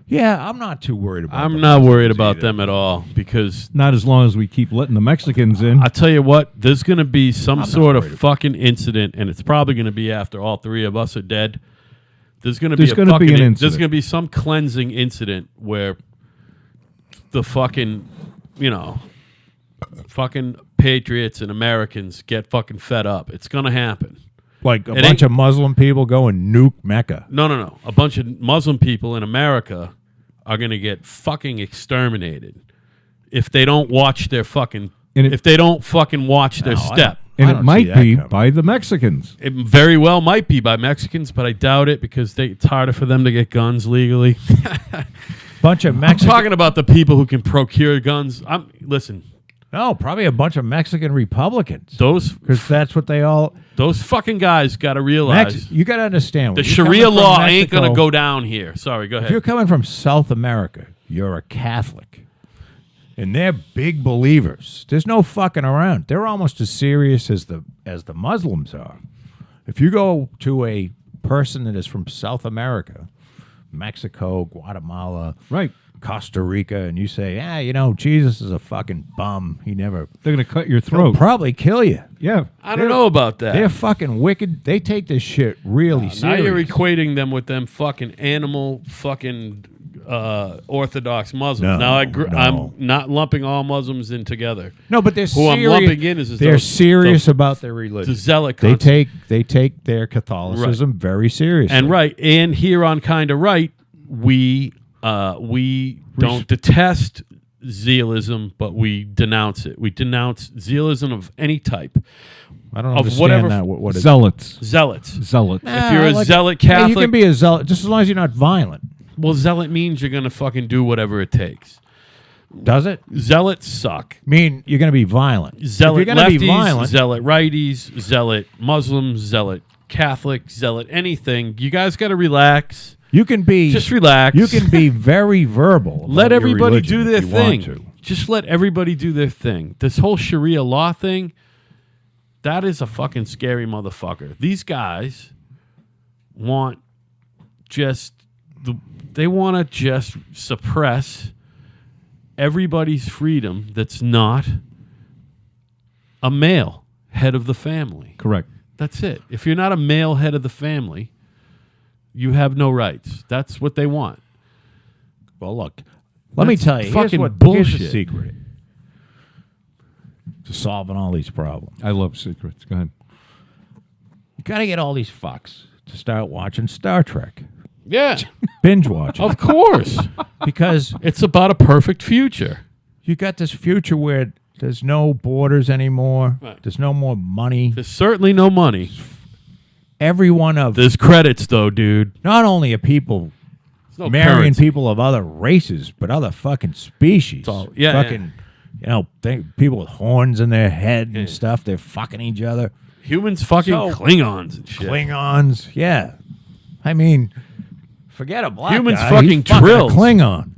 Yeah, I'm not too worried about I'm the not worried Muslims about either. them at all because Not as long as we keep letting the Mexicans in. I tell you what, there's going to be some I'm sort not of worried. fucking incident, and it's probably going to be after all three of us are dead. There's going to There's be gonna be an there's incident. going to be some cleansing incident where the fucking fucking patriots and Americans get fucking fed up. It's going to happen. Like a It bunch ain't- of Muslim people go and nuke Mecca. No. A bunch of Muslim people in America are going to get fucking exterminated if they don't watch their fucking if they don't fucking watch their No, step. and I it don't see might that be coming. by the Mexicans. It very well might be by Mexicans, but I doubt it because it's harder for them to get guns legally. Bunch of I'm Mexican. talking about the people who can procure guns. Listen, No, probably a bunch of Mexican Republicans. those Because that's what they all. fucking guys got to realize You got to understand. the when you're Sharia coming from law ain't going to Mexico- go down here. Sorry, go If you're ahead. coming from South America, you're a Catholic. And they're big believers. There's no fucking around. They're almost as serious as the Muslims are. If you go to a person that is from South America, Mexico, Guatemala, Right. Costa Rica, and you say, Jesus is a fucking bum. He never They're going to cut your They'll throat. probably kill you. Yeah. I don't know about that. They're fucking wicked. They take this shit really Now serious. you're equating them with them fucking animal fucking Orthodox Muslims. No, Now no. I'm not lumping all Muslims in together. No, but they're Who I'm serious. lumping in is they're those- serious those- about their religion. The zealot They concept. take their Catholicism very seriously. And here on Kinda Right, we don't detest zealism, but we denounce it. We denounce zealism of any type. I don't of understand whatever that. What is Zealots. Zealots. Zealots. If you're a like- zealot Yeah, you Catholic, can be a zealot just as long as you're not violent. well, zealot means you're gonna fucking do whatever it takes. Does it? Zealots suck. Mean you're going to be violent. Zealot if you're going to lefties, be violent, zealot righties, zealot Muslims, zealot Catholic, zealot anything. You guys got to relax. you can be Just relax. You can be very verbal. Let about your everybody religion do if their you want thing. to. Just let everybody do their thing. This whole Sharia law thing, that is a fucking scary motherfucker. These guys want they want to just suppress everybody's freedom that's not a male head of the family. Correct. That's it. If you're not a male head of the family, you have no rights. That's what they want. Well, look. Let me That's tell you. fucking Here's the bullshit. secret to solving all these problems. I love secrets. Go ahead. You got to get all these fucks to start watching Star Trek, Yeah, binge watching, of course. because It's about a perfect future. you got this future where there's no borders anymore. Right. There's no more money. There's certainly no money. Every one of There's credits, though, dude. not only are people There's no marrying currency. people of other races, but other fucking species. yeah, fucking, people with horns in their head and stuff. They're fucking each other. Humans fucking So- Klingons and shit. Klingons, yeah. I mean, forget a black Humans guy. fucking He's fucking trills. a Klingon.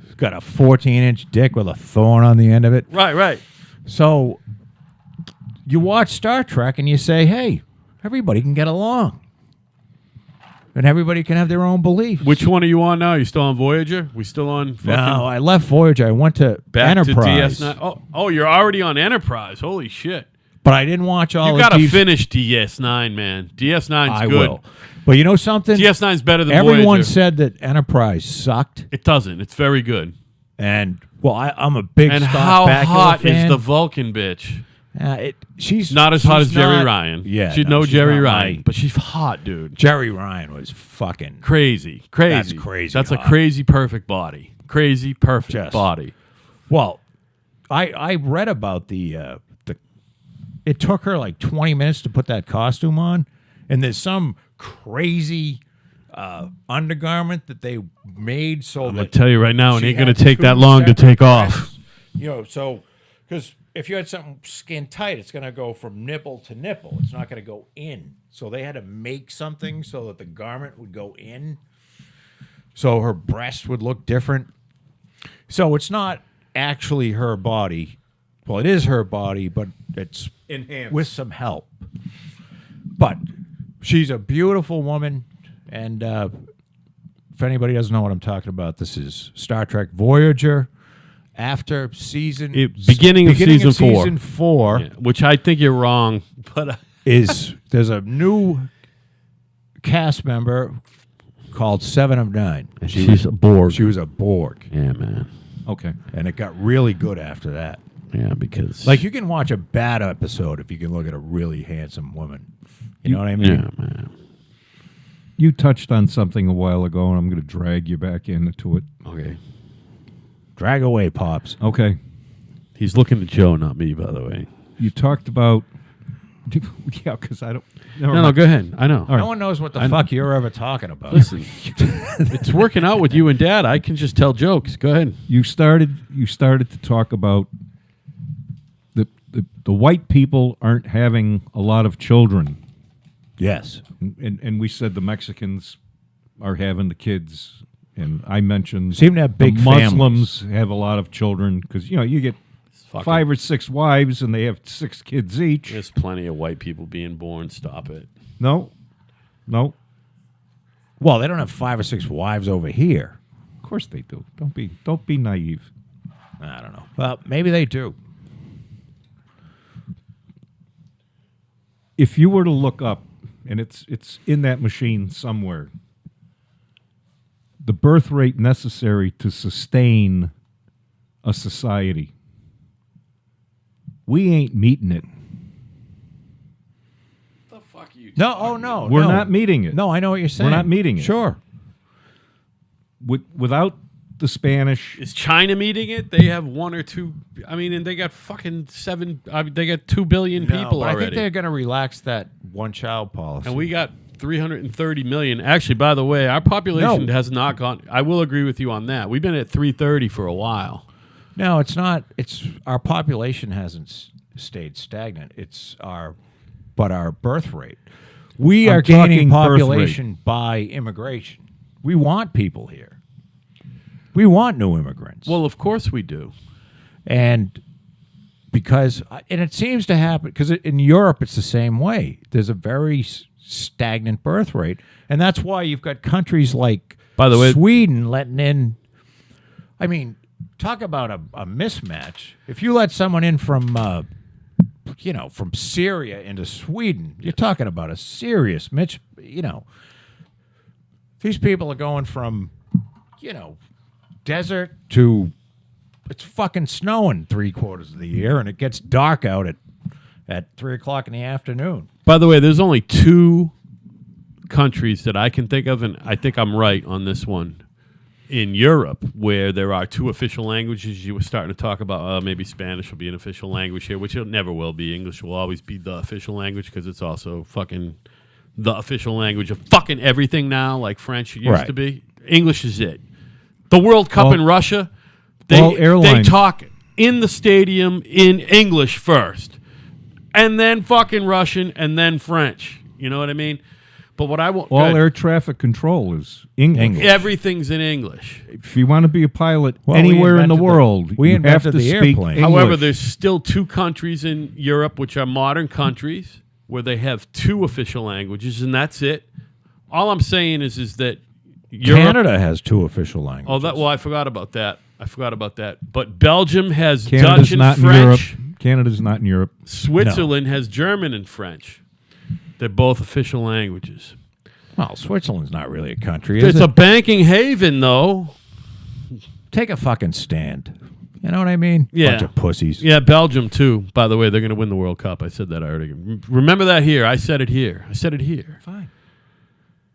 He's got a 14-inch dick with a thorn on the end of it. Right. So you watch Star Trek and you say, hey, everybody can get along. And everybody can have their own beliefs. Which one are you on now? You still on Voyager? We still on fucking No, I left Voyager. I went to back Enterprise. to DS9? Oh, you're already on Enterprise. Holy shit. But I didn't watch all You the got to deep- finish DS9, man. DS9's I good. will. But you know something? DS9 is better than Everyone Voyager. said that Enterprise sucked. It doesn't. It's very good. And, well, I'm a big And Scott how Bakula hot fan. is the Vulcan bitch? She's Not as hot as she's Jerry not- Ryan. Yeah, she's no, no she's Jerry not Ryan, my- but she's hot, dude. Jerry Ryan was fucking Crazy. That's crazy That's a hot. crazy perfect body. Crazy perfect Just- body. Well, I read about the it took her like 20 minutes to put that costume on, and there's some crazy undergarment that they made so I'm that gonna tell you right now, it she ain't gonna had take two that long to separate take off. breasts. You know, so because if you had something skin tight, it's gonna go from nipple to nipple. It's not gonna go in. So they had to make something so that the garment would go in, so her breast would look different. So it's not actually her body. Well, it is her body, but it's Enhanced. with some help. But she's a beautiful woman, and if anybody doesn't know what I'm talking about, this is Star Trek Voyager. After Beginning of season 4. Season 4 Yeah, which I think you're wrong, but is there's a new cast member called 7 of 9. And she's a Borg. She was a Borg, Yeah, man. Okay. and it got really good after that. Yeah, because Like, you can watch a bad episode if you can look at a really handsome woman. You know what I mean? yeah, man. You touched on something a while ago, and I'm going to drag you back into it. Okay. Drag away, Pops. Okay. He's looking at Joe, not me, by the way. You talked about... Yeah, because I don't... No, go ahead. I know. No one knows what the fuck you're ever talking about. Listen, it's working out with you and Dad. I can just tell jokes. Go ahead. You started to talk about the white people aren't having a lot of children. Yes. And we said the Mexicans are having the kids, and I mentioned Seem to have big the Muslims have a lot of children because you get Fucking- 5 or 6 wives and they have 6 kids each. There's plenty of white people being born. Stop it. No. Well, they don't have 5 or 6 wives over here. Of course they do. Don't be naive. I don't know. Well, maybe they do. If you were to look up, and it's in that machine somewhere, the birth rate necessary to sustain a society, we ain't meeting it. The fuck you? No, oh no. We're no. not meeting it. No, I know what you're saying. We're not meeting it. Sure. Without the Spanish, Is China meeting it? They have 1 or 2. I mean, and they got fucking 7. They got 2 billion people but I already. think they're going to relax that one-child policy. And we got 330 million. Actually, by the way, our population No. has not gone. I will agree with you on that. We've been at 330 for a while. No, it's not. It's our population hasn't stayed stagnant. But our birth rate. We I'm are gaining talking birth population by immigration. We want people here. We want new immigrants. Well, of course we do. And it seems to happen because in Europe it's the same way. There's a very stagnant birth rate, and that's why you've got countries like, By the way, Sweden letting in. I mean, talk about a mismatch. If you let someone in from from Syria into Sweden, you're talking about a serious These people are going from desert to it's fucking snowing 3/4 of the year, and it gets dark out at 3:00 in the afternoon. by the way, there's only 2 countries that I can think of, and I think I'm right on this one. In Europe, where there are 2 official languages, you were starting to talk about maybe Spanish will be an official language here, which it never will be. English will always be the official language because it's also fucking the official language of fucking everything now, like French used Right. to be. English is it. The World Cup All- in Russia, all they airlines- talk in the stadium in English first, and then fucking Russian, and then French. You know what I mean? But what I want, all good. air traffic control is English. Everything's in English. If you want to be a pilot Well, anywhere in the we world, we you have invented to the speak airplane. English. However, there's still 2 countries in Europe which are modern countries where they have 2 official languages, and that's it. All I'm saying is that Europe, Canada has 2 official languages. Oh, that. Well, I forgot about that. But Belgium has Canada's Dutch and not in French. Europe. Canada's not in Europe. Switzerland has German and French. They're both official languages. Well, Switzerland's not really a country, is It's it? a banking haven, though. Take a fucking stand. You know what I mean? Yeah. Bunch of pussies. Yeah, Belgium, too. By the way, they're going to win the World Cup. I said that already. Remember that here. I said it here. Fine.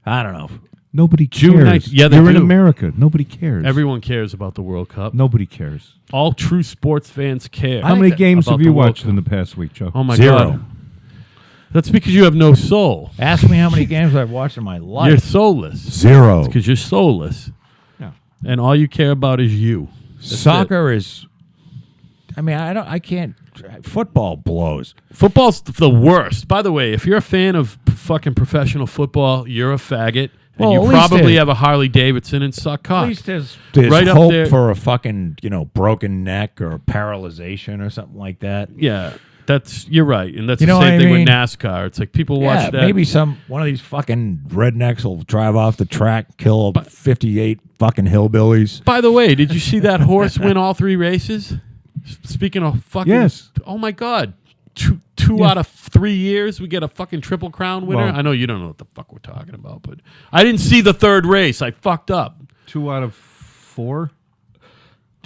I don't know. Nobody June cares. 9th. Yeah, they You're in do. America. Nobody cares. Everyone cares about the World Cup. Nobody cares. All true sports fans care. How many games about have the you World watched Cup. in the past week, Joe? Oh, my 0. God. That's because you have no soul. Ask me how many games I've watched in my life. You're soulless. 0. Because you're soulless. Yeah. And all you care about is you. That's Soccer is. I mean, I can't. Football blows. Football's the worst. By the way, if you're a fan of fucking professional football, you're a faggot. And Well, you at least probably there's- have a Harley Davidson and suck cock. At least there's Right up hope there. for a fucking broken neck or paralyzation or something like that. Yeah, you're right. And that's You the know same what I thing mean? with NASCAR. It's like people Yeah, watch that. maybe one of these fucking rednecks will drive off the track, kill 58 fucking hillbillies. By the way, did you see that horse win all 3 races? Speaking of fucking... Yes. Oh, my God. Two out of 3 years, we get a fucking Triple Crown winner? Well- I know you don't know what the fuck we're talking about, but I didn't see the 3rd race. I fucked up. 2 out of 4?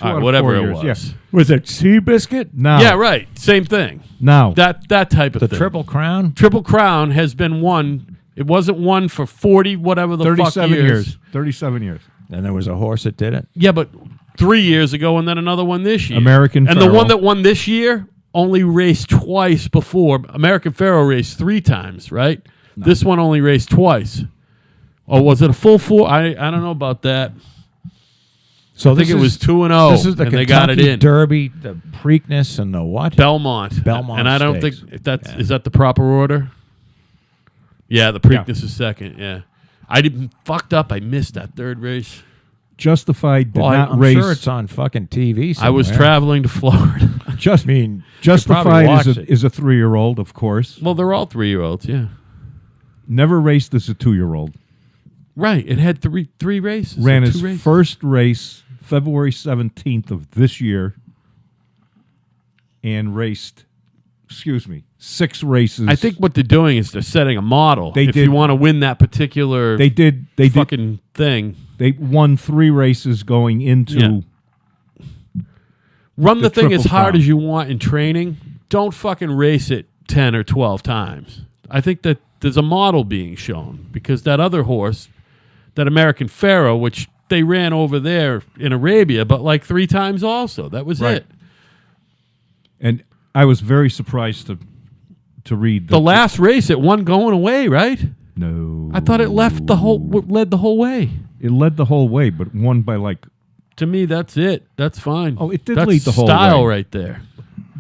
All right, whatever it was. Yeah. Was it Seabiscuit? Now. Yeah, right. Same thing. Now. That type of The thing. Triple Crown? Triple Crown has been won. It wasn't won for 40 whatever the fuck 37 years. years. 37 years. And there was a horse that did it? Yeah, but 3 years ago and then another one this year. American And Pharoah. the one that won this year only raced twice before. American Pharoah raced 3 times, right? No. This one only raced twice. Or was it a full 4? I don't know about that. So I think it was 2-0. This is the and Kentucky they got it in. Derby, the Preakness, and the what? Belmont. And I don't Stakes. think is that the proper order? Yeah, the Preakness is second, yeah. I didn't fucked up. I missed that 3rd race. Justified did not I'm race. sure it's on fucking TV somewhere. I was traveling to Florida. Just mean, Justified watch is it. a 3-year-old, of course. Well, they're all 3-year-olds, yeah. Never raced as a 2-year-old. Right. It had three races. Ran or his 2 races. first race February 17th of this year and raced, 6 races. I think what they're doing is they're setting a model. They if did- you want to win that particular they did fucking thing, they won 3 races going into run the thing as Triple hard Crown. as you want in training. Don't fucking race it 10 or 12 times. I think that there's a model being shown because that other horse, that American Pharoah, which they ran over there in Arabia, but like 3 times also. That was Right. it. And I was very surprised to read The last race, it won going away, right? No. I thought it led the whole way. It led the whole way, but won by To me, that's it. That's fine. Oh, it did that's lead the whole style way. right there.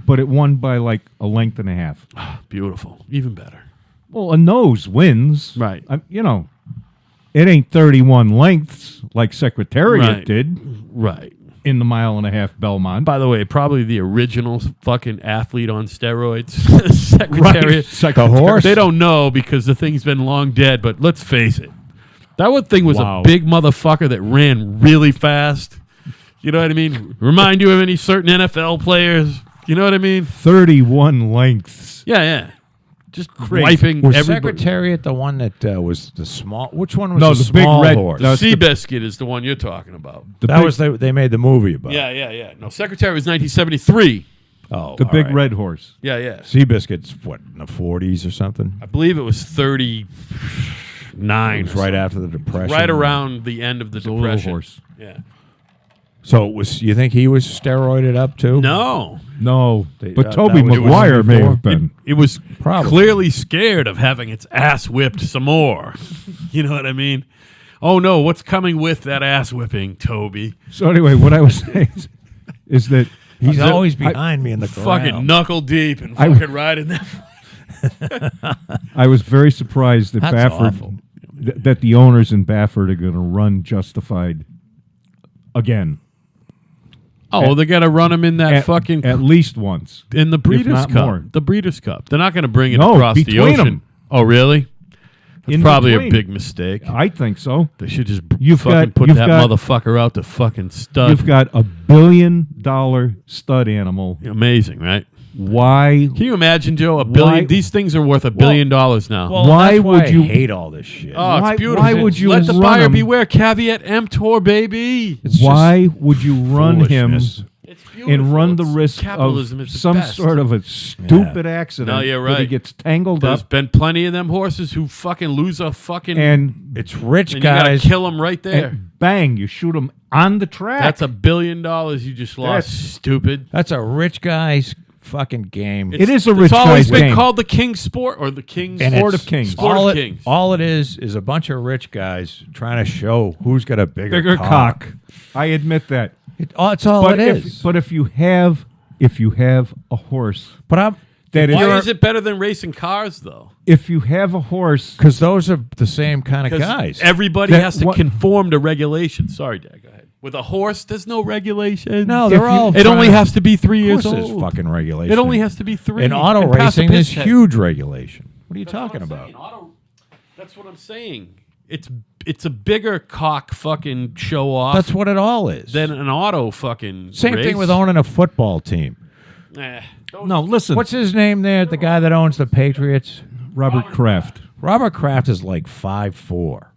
but it won by a length and a half. Beautiful. Even better. Well, a nose wins. Right. It ain't 31 lengths like Secretariat Right. did Right. in the 1.5-mile Belmont. By the way, probably the original fucking athlete on steroids. Secretariat. The horse? They don't know because the thing's been long dead, but let's face it. That thing was Wow. a big motherfucker that ran really fast. You know what I mean? Remind you of any certain NFL players? You know what I mean? 31 lengths. Yeah. Just Crazy. wiping Was everybody. Secretariat the one that was the small? Which one was No, the the big small red- horse? that was the- Seabiscuit is the one you're talking about. They made the movie about. Yeah. No, Secretary was 1973. Oh, The all big right. red horse. Yeah. Seabiscuit's what, in the 40s or something? I believe it was 39. It was right after the Depression. Right around the end of the The little Depression. horse. Yeah. So you think he was steroided up too? No. No, They- but that Toby was- Maguire may before? have been. It was Probably. clearly scared of having its ass whipped some more. You know what I mean? Oh, no. What's coming with that ass whipping, Toby? So anyway, what I was saying is that He's always behind me in the Fucking corral. knuckle deep and I- fucking riding that. I was very surprised that That's Baffert, awful. that the owners in Baffert are going to run Justified again. Oh, they're going to run him in that fucking... at least once. in the Breeders' not Cup. more. The Breeders' Cup. They're not going to bring it No, across the between ocean. 'em. Oh, really? That's In probably between. a big mistake. I think so. They should just You've fucking got- put you've that got- motherfucker out to fucking stud. You've got $1 billion stud animal Amazing, right? Why? Can you imagine, Joe? $1 billion. Why- These things are worth $1 billion now. Well, Why that's would I you- hate all this shit? Oh, Why- it's beautiful. why would you let the run buyer him? beware? Caveat emptor, baby. It's Why would you run him foolishness. It's beautiful. and run the It's risk capitalism of is the some best. sort of a stupid accident? No, you're that he right. gets tangled There's up been plenty of them horses who fucking lose a fucking and, It's rich and you gotta guys. kill them right there. and bang, you shoot him on the track. That's $1 billion you just lost. That's- Stupid. That's a rich guy's fucking game. It is a It's rich always guy's been game. called the King's Sport or the King's And Sport it's- of Kings. Sport all of it, Kings. all it is a bunch of rich guys trying to show who's got a bigger cock. I admit that. That's all But it if, is. but if you have a horse But I'm that is, Why is it better than racing cars, though? if you have a horse because those are the same kind of Because guys. everybody That has to what- conform to regulations. Sorry, Dad, go ahead. With a horse, there's no regulation. no, if they're you- all. It only trying- has to be 3 Of years course there's old. fucking regulation. It only has to be 3. In auto And pass a racing, there's piss test. huge regulation. What are you talking about? That's what I'm saying. It's a bigger cock fucking show off That's what it all is. than an auto fucking Same race. thing with owning a football team. no, listen, What's his name there? The guy that owns the Patriots? Robert Kraft. Robert Kraft is like 5'4".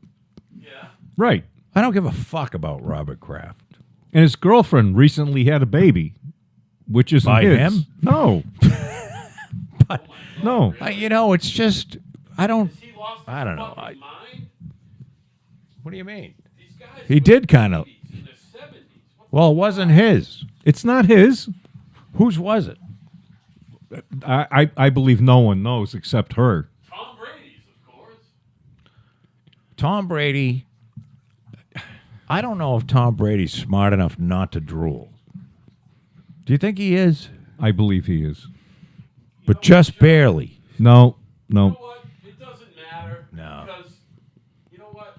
Right. I don't give a fuck about Robert Kraft. And his girlfriend recently had a baby, which isn't By his. him? No. But No. you know, it's just I don't know. What do you mean? He did kind of. Well, it wasn't his. It's not his. Whose was it? I believe no one knows except her. Tom Brady's, of course. Tom Brady. I don't know if Tom Brady's smart enough not to drool. Do you think he is? I believe he is. But just barely. No. You know what? It doesn't matter. No. Because, you know what?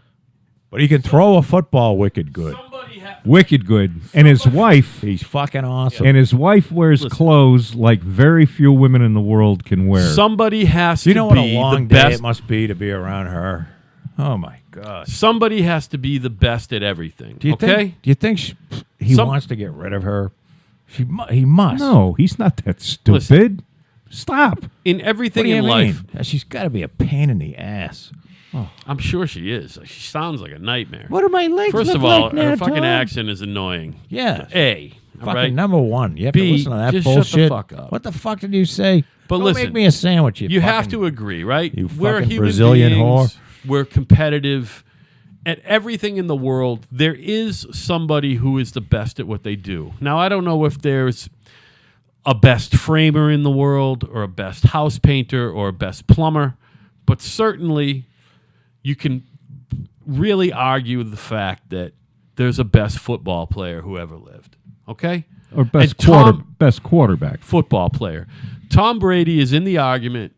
But he can throw a football wicked good. Somebody has... Wicked good. And his wife He's fucking awesome. and his wife wears clothes like very few women in the world can wear. Somebody has Do you to know what a be long the day best. it must be to be around her? Oh my god! Somebody has to be the best at everything. Do you okay? think? Do you think he Some- wants to get rid of her? He must. No, he's not that stupid. Stop. In What everything do you in mean? life, She's got to be a pain in the ass. I'm sure she is. She sounds like a nightmare. What do my legs First look of all, like her now, fucking Tom? accent is annoying. Yeah. A. All Fucking right? number one. You have B, to listen to that just shut the bullshit. fuck up. What the fuck did you say? But Don't listen, make me a sandwich. You have fucking- to agree, right? you We're fucking human Brazilian beings. whore. We're competitive. At everything in the world, there is somebody who is the best at what they do. Now, I don't know if there's a best framer in the world or a best house painter or a best plumber, but certainly you can really argue the fact that there's a best football player who ever lived. Okay? Or best And best quarterback. football player. Tom Brady is in the argument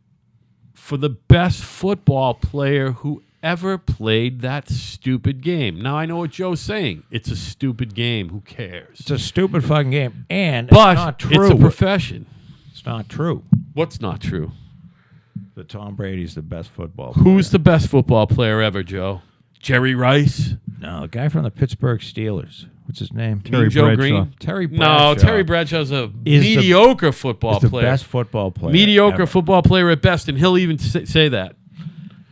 for the best football player who ever played that stupid game. Now, I know what Joe's saying. It's a stupid game. Who cares? It's a stupid fucking game, and But it's not true. it's a profession. It's not true. What's not true? That Tom Brady's the best football player. Who's the best football player ever, Joe? Jerry Rice? No, the guy from the Pittsburgh Steelers. What's his name? Terry Joe Bradshaw. Green? Terry No, Bradshaw. Terry Bradshaw's a Is the- mediocre football He's the player. best football player. Mediocre ever. football player at best, and he'll even say that.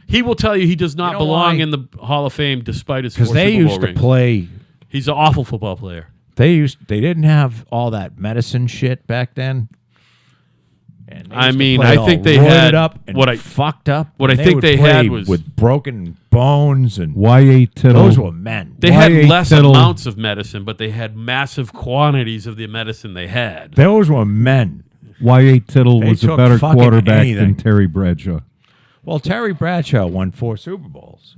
He will tell you he does not know belong why? in the Hall of Fame despite his 4 Because they Super Bowl used to rings. play. He's an awful football player. They didn't have all that medicine shit back then. And they I used to mean, play I all think they roided had up and what I- fucked up. what I and think would they play had was- with broken bones and Y.A. Tittle. those were men. They had Y.A. less Tittle. amounts of medicine, but they had massive quantities of the medicine they had. Those were men. Y.A. Tittle They was a took better fucking quarterback anything. than Terry Bradshaw. Well, Terry Bradshaw won 4 Super Bowls.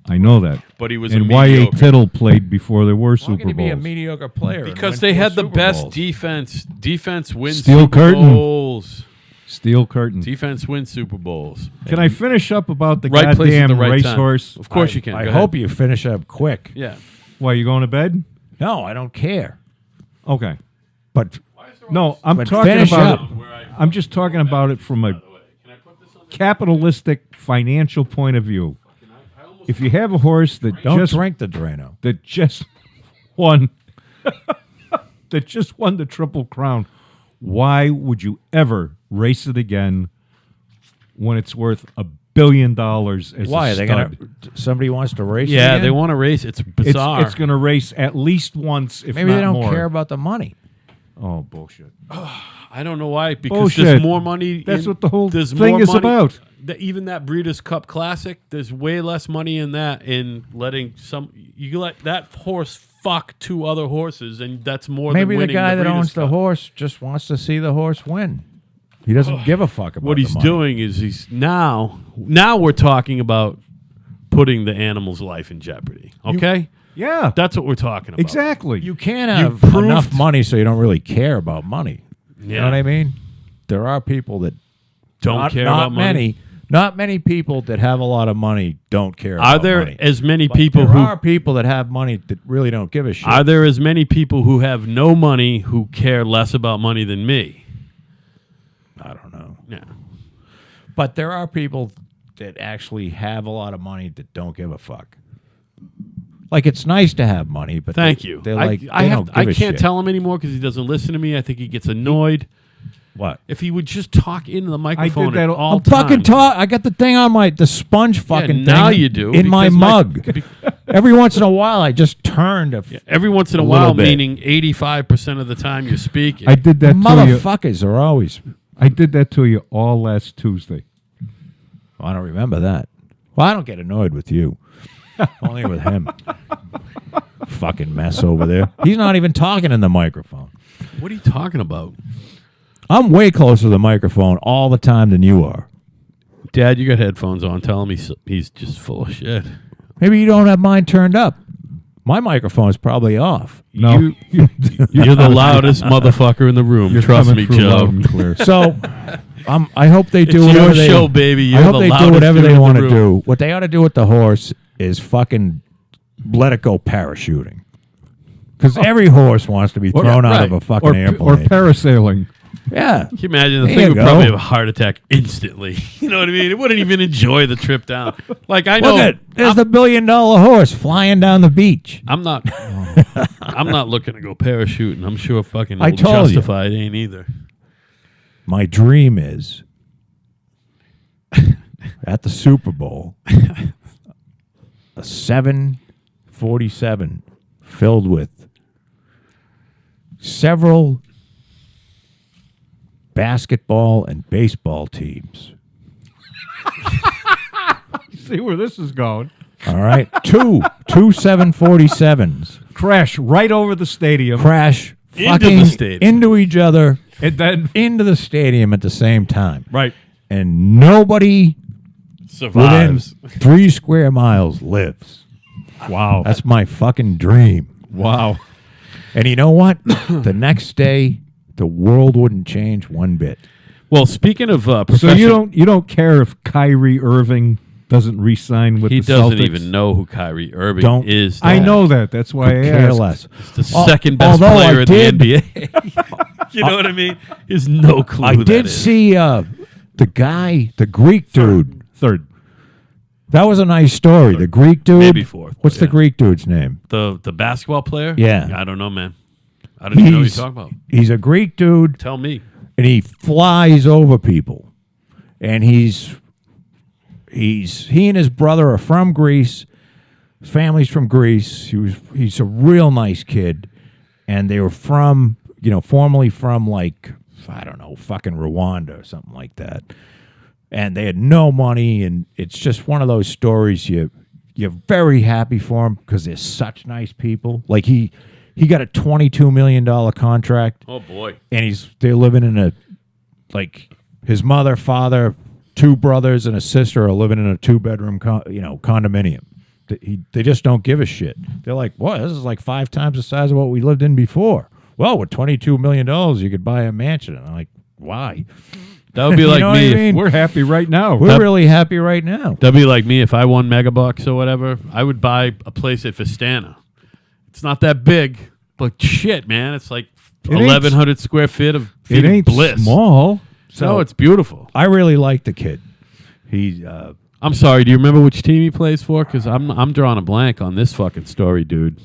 I know that. But he was And a Y.A. mediocre. Tittle played before there were Why Super can he be a Bowls. mediocre player? and Because win they 4 had the Super best Bowls? defense. Defense wins Steel Super curtain. Bowls. Steel curtain. Defense wins Super Bowls. Can I finish up about the Right place at goddamn the right time. racehorse? Of course you can. I Go hope ahead. you finish up quick. Yeah. Why, you going to bed? No, I don't care. Okay. But No, I'm But talking finish about up. it. I'm just talking about it from a capitalistic financial point of view. If you have a horse that don't just drink the Drano. won that just won the Triple Crown, Why would you ever race it again when it's worth $1 billion as Why a are they stud? gonna? Somebody wants to race. it Yeah, again? they want to race. It's bizarre. It's going to race at least once, if Maybe not they don't more. care about the money. Oh, bullshit. I don't know why. Because Bullshit. there's more money. That's what the whole there's thing more is money- about. Even that Breeders' Cup Classic, there's way less money in that. In letting you let that horse fuck 2 other horses, and that's more. Maybe than the winning guy that Breeders' owns the Cup. horse just wants to see the horse win. He doesn't give a fuck about What he's the money. doing is he's now we're talking about putting the animal's life in jeopardy. Okay, Yeah, that's what we're talking about. exactly. You can't have proved- enough money so you don't really care about money. You Yeah. know what I mean? There are people that Don't care about money. Not many people that have a lot of money don't care Are about there money. as many But people there who are people that have money that really don't give a shit. are there as many people who have no money who care less about money than me? I don't know. Yeah. But there are people that actually have a lot of money that don't give a fuck. Like, it's nice to have money, but Thank you. They're like, I they don't give a can't shit. tell him anymore because he doesn't listen to me. I think he gets annoyed. What? If he would just talk into the microphone that at all all I'm fucking times. I got the thing on the sponge fucking now thing you do, in my because mug. Every once in a while, I just turn to Every once in a A while, little bit. meaning 85% of the time you're speaking. I did that to you. motherfuckers are always. I did that to you all last Tuesday. I don't remember that. Well, I don't get annoyed with you. Only with him. Fucking mess over there. He's not even talking in the microphone. What are you talking about? I'm way closer to the microphone all the time than you are. Dad, you got headphones on. Tell him he's just full of shit. Maybe you don't have mine turned up. My microphone is probably off. No, You're the loudest motherfucker in the room. You're Trust coming me, through Joe. loud and clear. So I hope they do It's whatever your they show, baby. I You're hope the they do loudest whatever dude they in the want to room. do. What they ought to do with the horse is fucking let it go parachuting. Because every horse wants to be thrown out of a fucking or airplane. parasailing. Yeah. Can you imagine? The There thing you would probably go. have a heart attack instantly. You know what I mean? It wouldn't even enjoy the trip down. Like, I know. Look at there's the $1 billion horse flying down the beach. I'm not looking to go parachuting. I'm sure fucking I Old told you. Justified ain't either. My dream is at the Super Bowl, a 747 filled with several basketball and baseball teams. See where this is going. All right, two 747s Crash right over the stadium, crash Into fucking the stadium. into each other and then into the stadium at the same time. right. And nobody within Survives. 3 square miles lives. Wow. That's my fucking dream. Wow. And you know what? The next day, the world wouldn't change one bit. Well, speaking of So professional, you don't care if Kyrie Irving doesn't re-sign with he the doesn't Celtics? even know who Kyrie Irving Don't- is. I Dad. know that. That's why I Care asked. less. He's the Al- second best although I player in did- the NBA. You know what I mean? He has no clue I who did that is. see the guy, the Greek dude. Third. That was a nice story. The Greek dude. Maybe fourth, What's the yeah. Greek dude's name? The basketball player? Yeah. I don't know, man. I don't even know what you're He's, talking about. he's a Greek dude, Tell me. and he flies over people. And he and his brother are from Greece. His family's from Greece. He's a real nice kid, and they were from formerly from like I don't know, fucking Rwanda or something like that. And they had no money, and it's just one of those stories you're very happy for them because they're such nice people. Like he got a $22 million contract, Oh, boy. and they're living in his mother, father, 2 brothers, and a sister are living in a 2-bedroom condominium. They just don't give a shit. They're like, what? This is like 5 times the size of what we lived in before. Well, with $22 million, you could buy a mansion. And I'm like, why? That would be like know what me. I if- mean? We're happy right now. We're really happy right now. That'd be like me if I won Megabucks or whatever. I would buy a place at Vistana. It's not that big, but shit, man, it's like ain't 1,100 square feet of It ain't bliss. small. No, it's beautiful. I really like the kid. He's I'm sorry. Do you remember which team he plays for? Because I'm drawing a blank on this fucking story, dude.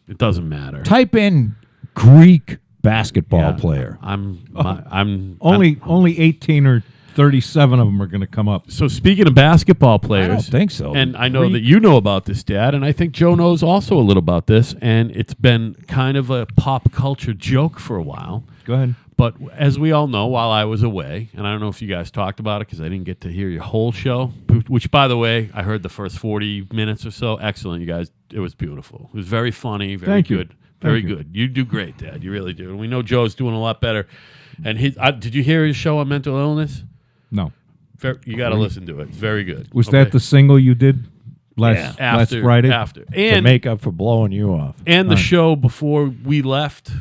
It doesn't matter. type in Greek basketball player. I'm Only 18 or 37 of them are going to come up. So speaking of basketball players, I don't think so. And I know that you know about this, Dad, and I think Joe knows also a little about this, and it's been kind of a pop culture joke for a while. Go ahead. But as we all know, while I was away, and I don't know if you guys talked about it because I didn't get to hear your whole show, which, by the way, I heard the first 40 minutes or so. Excellent, you guys. It was beautiful. It was very funny, very good. Very good. You do great, Dad. You really do. And we know Joe's doing a lot better. And did you hear his show on mental illness? No. You got to listen to it. It's very good. Was that the single you did last Friday? After. To And make up for blowing you off. And the show before we left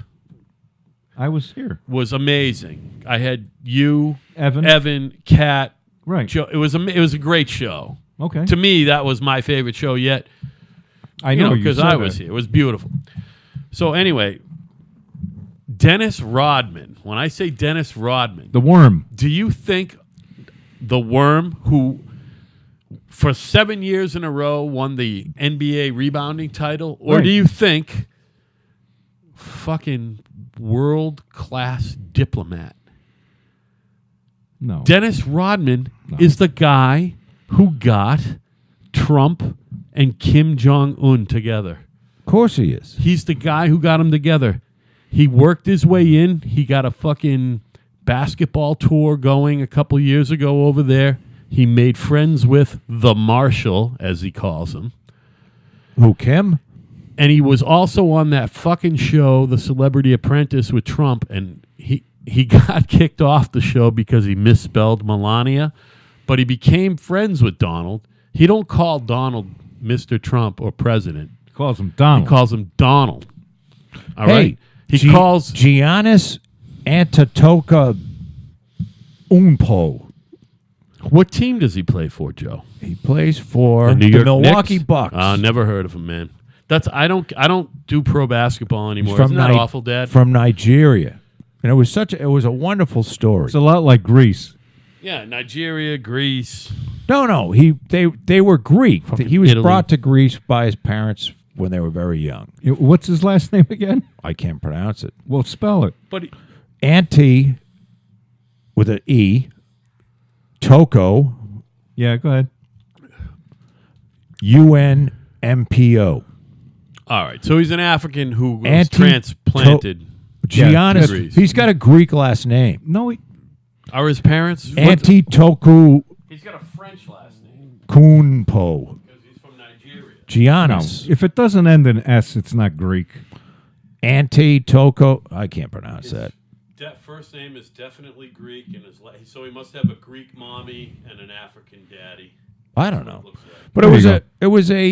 I was here. was amazing. I had you, Evan, Kat, right. Joe. It was a great show. Okay. To me, that was my favorite show yet. I know because I was here. It was beautiful. So anyway, Dennis Rodman. When I say Dennis Rodman, The Worm. do you think the Worm, who for 7 years in a row won the NBA rebounding title, or Right. do you think fucking world-class diplomat No. Dennis Rodman is the guy who got Trump and Kim Jong-un together? Of course he is. He's the guy who got them together. He worked his way in. He got a fucking basketball tour going a couple years ago over there. He made friends with the Marshal, as he calls him. Who, Kim? And he was also on that fucking show, The Celebrity Apprentice, with Trump. And he got kicked off the show because he misspelled Melania. But he became friends with Donald. He don't call Donald Mr. Trump or President. He calls him Donald. He calls him Donald. All Hey, right? He calls... Giannis Antetokounmpo. What team does he play for, Joe? He plays for The the Milwaukee Knicks? Bucks. Never heard of him, man. I don't do pro basketball anymore. From Isn't that awful, Dad? From Nigeria. And it was a wonderful story. It's a lot like Greece. Yeah, Nigeria, Greece. No. They were Greek. Fucking He was Italy. brought to Greece by his parents when they were very young. What's his last name again? I can't pronounce it. Well, spell it. But Anti with an E, Toko, Yeah, go ahead. UNMPO. all right, so he's an African who was Anti- transplanted. Giannis, to Greece. he's got a Greek last name. No, Are his parents? Antetokounmpo. He's got a French last name Because because he's from Nigeria. Giannis. if it doesn't end in S, it's not Greek. Antitoko. I can't pronounce that. First name is definitely Greek, and so he must have a Greek mommy and an African daddy. I don't know. Looks like. But There it was you a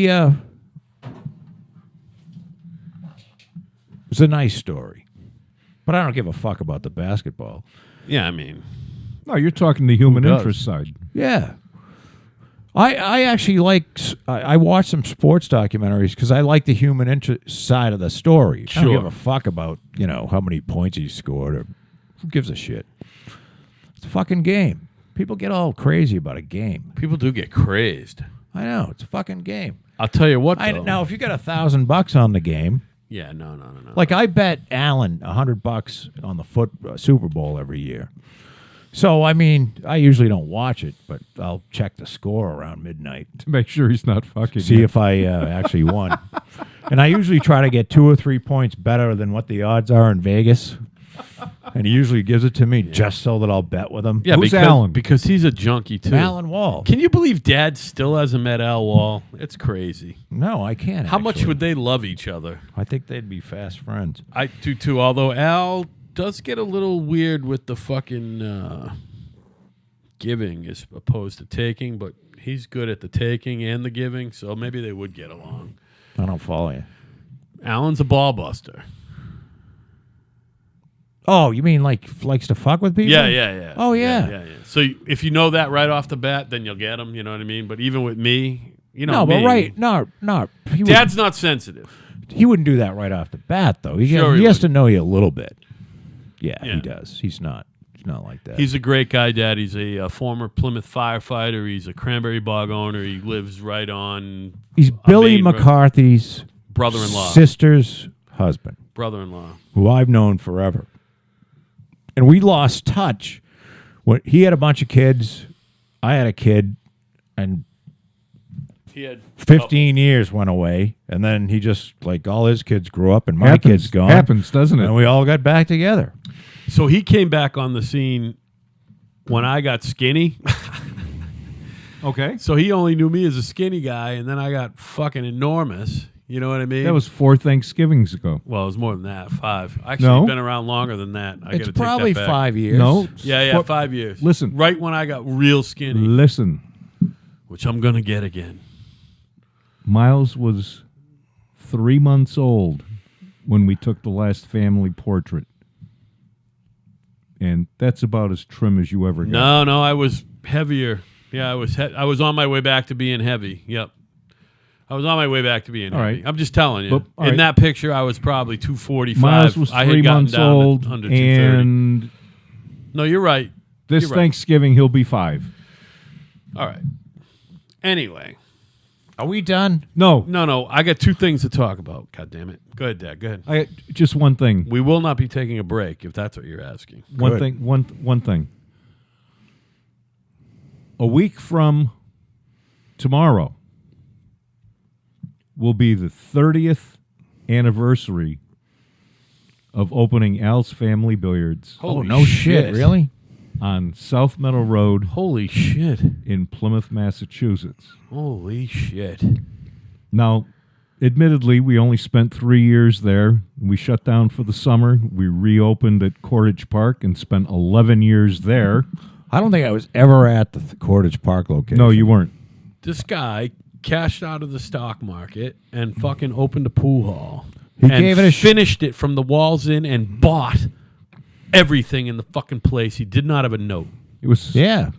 go. it was a nice story. But I don't give a fuck about the basketball. Yeah, I mean, No, you're talking the human Who does? interest side. Yeah. I actually I watch some sports documentaries because I like the human interest side of the story. I Sure. don't give a fuck about, how many points he scored or who gives a shit. It's a fucking game. People get all crazy about a game. people do get crazed. I know. It's a fucking game. I'll tell you what, though. Now, if you got $1,000 on the game, Yeah, no. like I bet Allen $100 on the Super Bowl every year. So I mean, I usually don't watch it, but I'll check the score around midnight To make sure he's not fucking. see you. if I actually won. And I usually try to get 2 or 3 points better than what the odds are in Vegas. And he usually gives it to me just so that I'll bet with him. Yeah, Who's because, Alan? because he's a junkie too. Alan Wall. Can you believe Dad still hasn't met Al Wall? It's crazy. No, I can't. How much actually. would they love each other? I think they'd be fast friends. I do too. Although Al does get a little weird with the fucking giving as opposed to taking, but he's good at the taking and the giving, so maybe they would get along. I don't follow you. Alan's a ball buster. Oh, you mean likes to fuck with people? Yeah. Oh, yeah. Yeah. So if you know that right off the bat, then you'll get him. You know what I mean? But even with me, No, me, but right. No. Dad's not sensitive. He wouldn't do that right off the bat, though. He Sure he has would. to know you a little bit. Yeah, Yeah. he does. He's not like that. He's a great guy, Dad. He's a former Plymouth firefighter. He's a cranberry bog owner. He lives right on He's Billy main road. McCarthy's brother-in-law. sister's husband, Brother-in-law. who I've known forever. And we lost touch. When he had a bunch of kids, I had a kid, and He had 15 years went away, and then he just, like, all his kids grew up, and my kids gone. Happens, doesn't it? And we all got back together. So he came back on the scene when I got skinny. Okay. So he only knew me as a skinny guy, and then I got fucking enormous. You know what I mean? That was 4 Thanksgivings ago. Well, it was more than that. 5. Actually, No. been around longer than that. I It's gotta probably take that back. 5 years. No. Yeah, 5 years. Listen. Right when I got real skinny, Listen. which I'm gonna get again. Miles was 3 months old when we took the last family portrait. And that's about as trim as you ever got. No, I was heavier. Yeah, I was on my way back to being heavy. Yep. I was on my way back to being All heavy. right. I'm just telling you. But, all in right. that picture, I was probably 245. Miles was I 3 had gotten months down old, to under 230. and No, you're right. this You're right. Thanksgiving he'll be 5. All right. Anyway. Are we done? No, No. I got 2 things to talk about. God damn it. Go ahead, Dad. Go ahead. just one thing. We will not be taking a break, if that's what you're asking. One Good. thing. One thing. A week from tomorrow will be the 30th anniversary of opening Al's Family Billiards Holy no shit. Really? on South Meadow Road Holy shit. in Plymouth, Massachusetts. Holy shit. Now, admittedly, we only spent 3 years there. We shut down for the summer. We reopened at Cordage Park and spent 11 years there. I don't think I was ever at the Cordage Park location. No, you weren't. This guy cashed out of the stock market and fucking opened a pool hall. He and gave it a finished it from the walls in and bought everything in the fucking place. He did not have a note. It was. Yeah.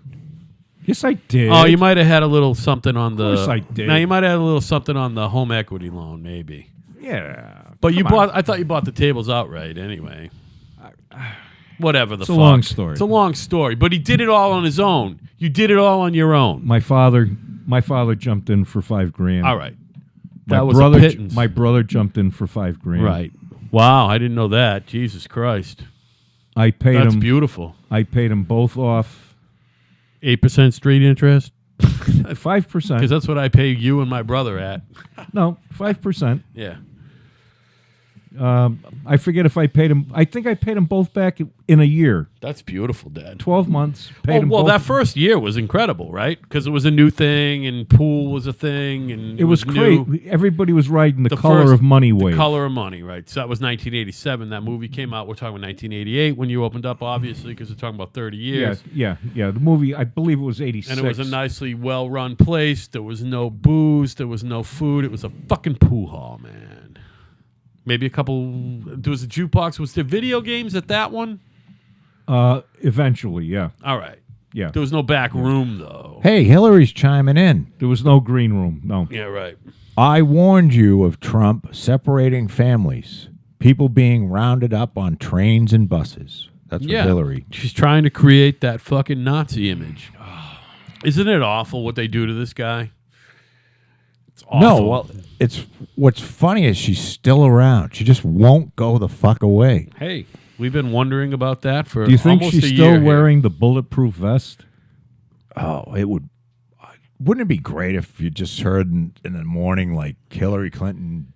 Yes, I did. Oh, you might have had a little something on the. course I did. Now you might have had a little something on the home equity loan, maybe. Yeah. But you Come on. bought. I thought you bought the tables outright anyway. Whatever the It's a fuck. long story. It's a long story. But he did it all on his own. You did it all on your own. My father jumped in for $5,000. All right. My That was brother, a pittance. my brother jumped in for $5,000. Right. Wow, I didn't know that. Jesus Christ. I paid That's him. beautiful. I paid them both off 8% street interest? 5%. Because that's what I pay you and my brother at. No, 5%. Yeah. I forget if I paid him. I think I paid them both back in a year. That's beautiful, Dad. 12 months. Paid them Well, both. that first year was incredible, right? Because it was a new thing, and pool was a thing, and It was new. great. Everybody was riding the, The color first- of money The wave. Color of Money, right? So that was 1987. That movie came out. We're talking about 1988 when you opened up, obviously, because we're talking about 30 years. Yeah. The movie, I believe it was 86. And it was a nicely well-run place. There was no booze. There was no food. It was a fucking pool hall, man. Maybe a couple. There was a jukebox. Was there video games at that one? Eventually, yeah. All right. Yeah. There was no back room though. Hey, Hillary's chiming in. There was no green room. No. Yeah, right. I warned you of Trump separating families, people being rounded up on trains and buses. That's what Hillary. She's trying to create that fucking Nazi image. Isn't it awful what they do to this guy? It's awful. No, well, it's what's funny is she's still around. She just won't go the fuck away. Hey, we've been wondering about that for Do you think almost she's a still year here. wearing the bulletproof vest? Oh, it would. Wouldn't it be great if you just heard in the morning like Hillary Clinton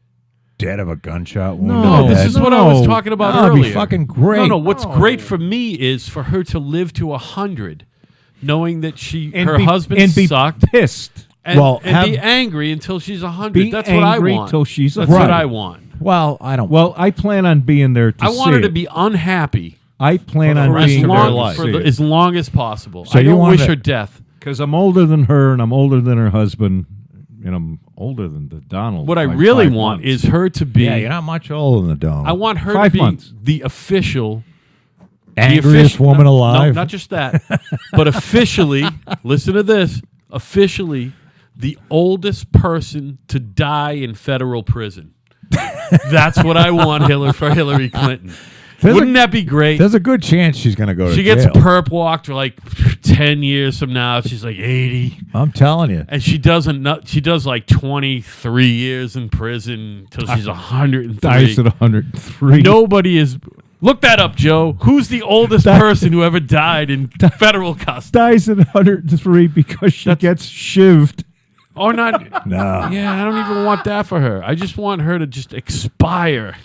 dead of a gunshot wound? No, in this the is head? what I was talking about That'd earlier. be fucking great. No, what's great for me is for her to live to 100, knowing that her husband and be sucked, pissed. and, Well, and be have- angry until she's 100. Be That's what I angry want. till she's That's 100. what I want. Well, I don't. Well, I plan on being there to I see want her to it. be unhappy I plan for, on as being there long, to for see the, it. as long as possible. So I you don't want wish to- her death. Because I'm older than her and I'm older than her husband and I'm older than the Donald. What I by really 5 want months. is her to be. yeah, you're not much older than the dome. I want her 5 to be months. the official. angriest woman alive. No, not just that, but officially, listen to this, officially the oldest person to die in federal prison. That's what I want for Hillary Clinton. Wouldn't that be great? There's a good chance she's going to go to She jail. gets perp walked for like 10 years from now. She's like 80. I'm telling you. And she does like 23 years in prison until she's 103. Dies at 103. Nobody is. Look that up, Joe. Who's the oldest person who ever died in federal custody? Dies at 103 because she gets shivved. Or not? No. Yeah, I don't even want that for her. I just want her to just expire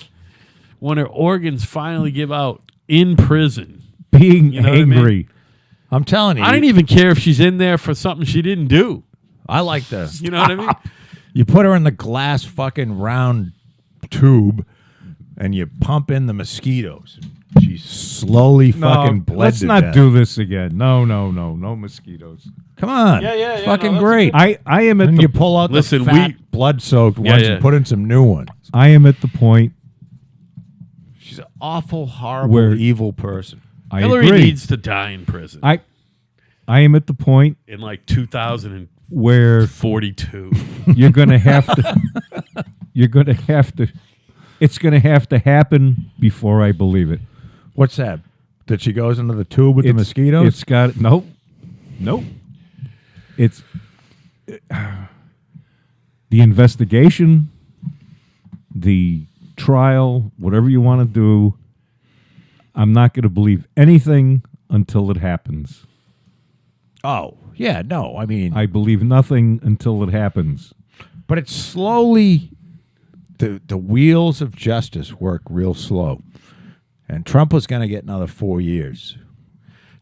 when her organs finally give out in prison. Being You know what I angry. mean? I'm telling you. I don't even care if she's in there for something she didn't do. I like this. You know what I mean? You put her in the glass fucking round tube and you pump in the mosquitoes. She slowly fucking bled let's to not death. do this again. No mosquitoes. Come on. Yeah, It's no, fucking that's great. I am at And the you pull out Listen, the fat, blood-soaked ones yeah. and put in some new ones. I am at the point She's an awful, horrible, Where- evil person. I Hillary agree. needs to die in prison I am at the point in like 2042. where you're going to have to it's going to have to happen before I believe it. What's that? That she goes into the tube with the mosquitoes? It's got nope. It's the investigation, the trial, whatever you want to do. I'm not going to believe anything until it happens. Oh, yeah, no. I mean, I believe nothing until it happens. but it's slowly, the wheels of justice work real slow. And Trump was going to get another 4 years.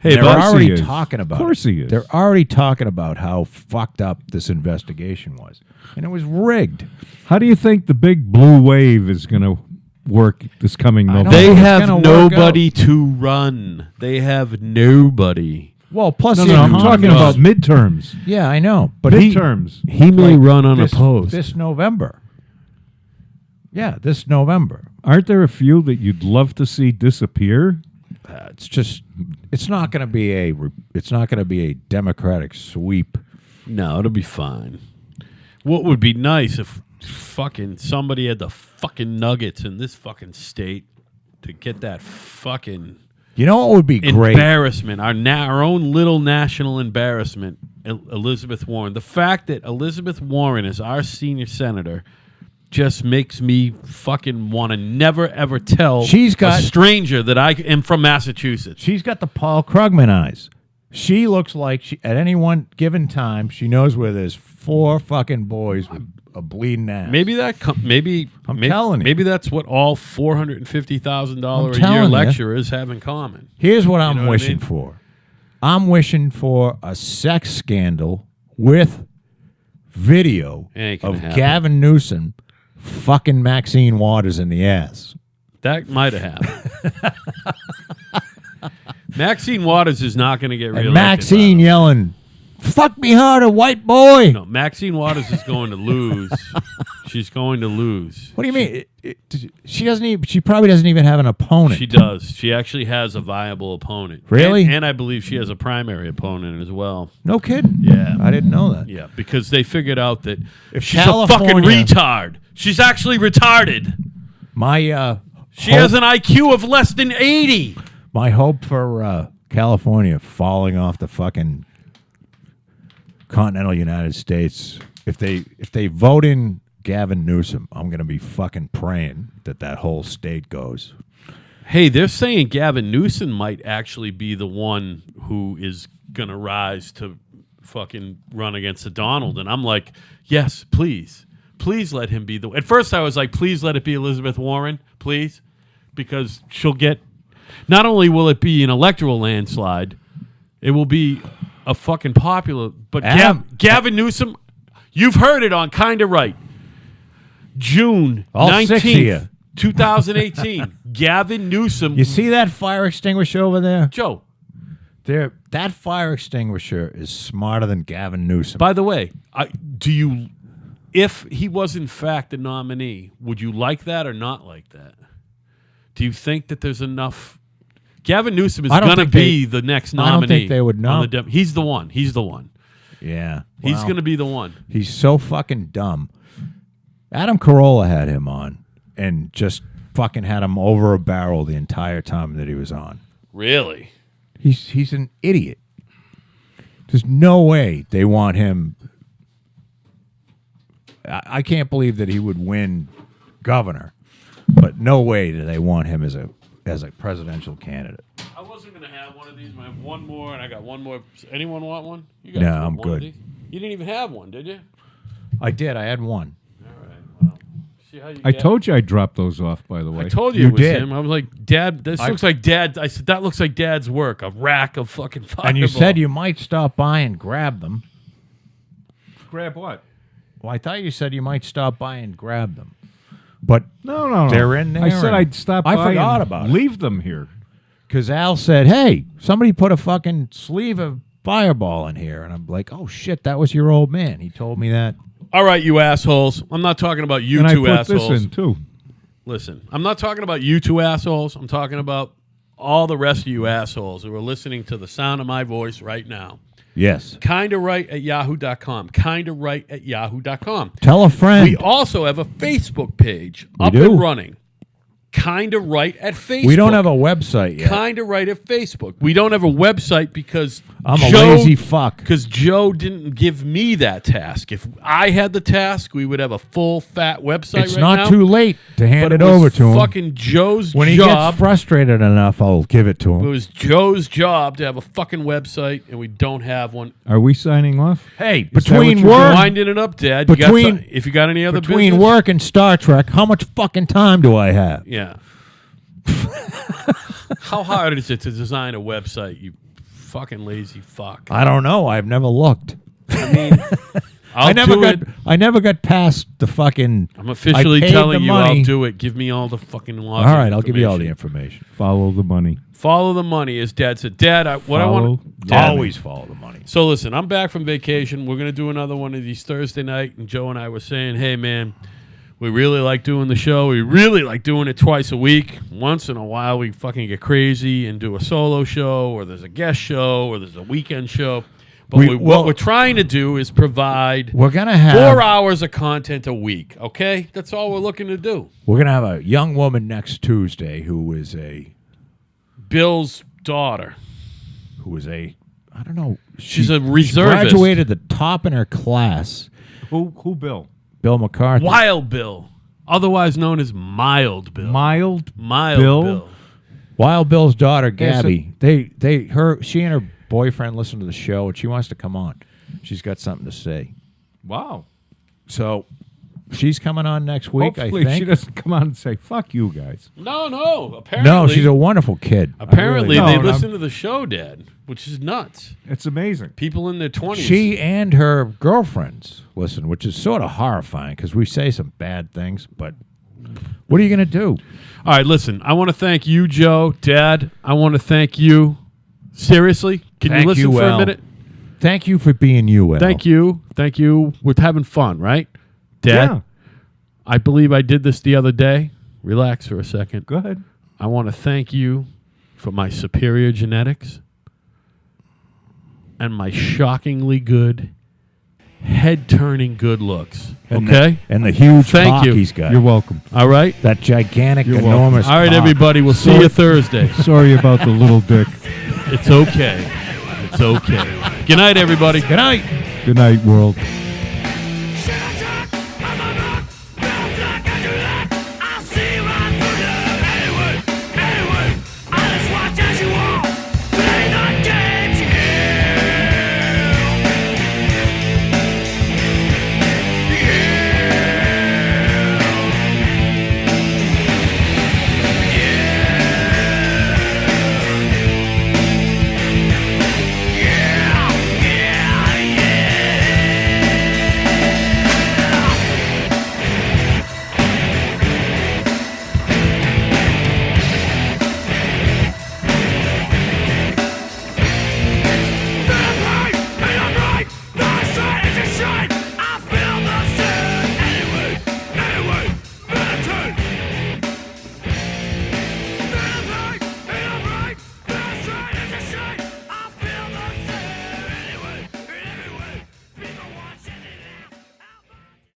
Hey, They're but already is. talking about Of course it. he is. They're already talking about how fucked up this investigation was. And it was rigged. How do you think the big blue wave is going to work this coming don't November? they think it's have gonna work nobody to run. They have nobody. Well, plus No, the I'm economy- talking about midterms. Yeah, I know. But Midterms. He may like, run this, unopposed. this November. Yeah, this November. Aren't there a few that you'd love to see disappear? It's not going to be a Democratic sweep. No, it'll be fine. What would be nice if fucking somebody had the fucking nuggets in this fucking state to get that fucking You know what would be great? embarrassment, our own little national embarrassment, Elizabeth Warren. The fact that Elizabeth Warren is our senior senator just makes me fucking want to never ever tell She's got- a stranger that I am from Massachusetts. She's got the Paul Krugman eyes. She looks like at any one given time, she knows where there's 4 fucking boys with a bleeding ass. Maybe I'm telling you. Maybe that's what all $450,000 a year telling you. lecturers have in common. Here's what I'm know what I wishing mean? for. I'm wishing for a sex scandal with video Ain't gonna of happen. Gavin Newsom fucking Maxine Waters in the ass. That might have happened. Maxine Waters is not going to get reelected. And Maxine yelling, "Fuck me harder, white boy." No, Maxine Waters is going to lose. She's going to lose. What do you mean? She doesn't even. She probably doesn't even have an opponent. She does. She actually has a viable opponent. Really? And I believe she has a primary opponent as well. No kidding. Yeah. I didn't know that. Yeah, because they figured out that If she's a fucking California- retard. She's actually retarded. My She has an IQ of less than 80. my hope for California falling off the fucking continental United States. If they vote in Gavin Newsom, I'm gonna be fucking praying that whole state goes. Hey, they're saying Gavin Newsom might actually be the one who is going to rise to fucking run against the Donald. And I'm like, yes, please. Please let him be the... At first I was like, please let it be Elizabeth Warren, please. Because she'll get... Not only will it be an electoral landslide, it will be a fucking popular... But Gavin Newsom, you've heard it on Kinda Right. June All 6 of 19th, you. 2018. Gavin Newsom... You see that fire extinguisher over there? Joe, That fire extinguisher is smarter than Gavin Newsom. by the way, if he was in fact the nominee, would you like that or not like that? Do you think that there's enough? Gavin Newsom is I don't going to think be the next I don't nominee. think they would on know. the He's the one. He's the one. Yeah, He's well, going to be the one. He's so fucking dumb. Adam Carolla had him on and just fucking had him over a barrel the entire time that he was on. Really? He's an idiot. There's no way they want him. I can't believe that he would win governor, but no way do they want him as a presidential candidate. I wasn't going to have one of these. I have one more, and I got one more. Anyone want one? You guys No, want I'm one of good. these? You didn't even have one, did you? I did. I had one. All right. Well, see how you I get told you I dropped those off, by the way. I told you, You it was did. him. I was like, Dad, this looks like Dad. I said, that looks like Dad's work. A rack of fucking fireball. And you said you might stop by and grab them. Grab what? Well, I thought you said you might stop by and grab them. But No. They're in there I said and I'd stop I by forgot and about it. leave them here. because Al said, hey, somebody put a fucking sleeve of fireball in here. And I'm like, oh, shit, that was your old man. He told me that. All right, you assholes. I'm not talking about you And I two put assholes. this in, too. Listen, I'm not talking about you two assholes. I'm talking about all the rest of you assholes who are listening to the sound of my voice right now. Yes. Kinda right at yahoo.com. Kinda right at yahoo.com. Tell a friend. We also have a Facebook page up do. and running. Kinda right at Facebook. We don't have a website yet. Kinda right at Facebook. We don't have a website because I'm a lazy fuck. Because Joe didn't give me that task. If I had the task, we would have a full fat website. It's right not now, too late to hand but it was over to him. Fucking Joe's When he job. gets frustrated enough, I'll give it to It him. was Joe's job to have a fucking website, and we don't have one. Are we signing off? Hey, that what between you're work, Winding it up, Dad. You got Between- some- if you got any other between business? work and Star Trek, how much fucking time do I have? Yeah. How hard is it to design a website, you fucking lazy fuck? I don't know. I've never looked. I mean, I never do got. it. I never got past the fucking. I'm officially I paid telling the you money. I'll do it. Give me all the fucking login. All right, I'll give you all the information. Follow the money. Follow the money, as Dad said. Dad, I want to Always follow the money. So listen, I'm back from vacation. We're gonna do another one of these Thursday night, and Joe and I were saying, hey man, we really like doing the show. We really like doing it twice a week. Once in a while, we fucking get crazy and do a solo show, or there's a guest show, or there's a weekend show. But what we're trying to do is provide We're gonna have 4 hours of content a week. Okay, that's all we're looking to do. We're gonna have a young woman next Tuesday who is a Bill's daughter. I don't know. She's a She reservist. graduated the top in her class. Who, Bill? Bill McCarthy. Wild Bill, otherwise known as Mild Bill. Mild Bill. Bill? Wild Bill's daughter, Yes, Gabby. She and her boyfriend listen to the show, and she wants to come on. She's got something to say. Wow. So she's coming on next week, Hopefully I think. she doesn't come on and say, fuck you guys. No. Apparently, No, she's a wonderful kid. Apparently, I really- they No, listen to the show, Dad, which is nuts. It's amazing. People in their 20s. She and her girlfriends listen, which is sort of horrifying because we say some bad things, but what are you going to do? All right, listen. I want to thank you, Joe, Dad. I want to thank you. Seriously, can Thank you listen you, for Al. a minute? Thank you for being you, Al. Thank you. We're having fun, right? Dad, Yeah. I believe I did this the other day. Relax for a second. Go ahead. I want to thank you for my superior genetics and my shockingly good, head-turning good looks. Okay? And the huge Thank cock you. he's got. You're welcome. All right? That gigantic, You're welcome. enormous All right, cock. everybody. We'll see you Thursday. Sorry about the little dick. It's okay. It's okay. Good night, everybody. Good night. Good night, world.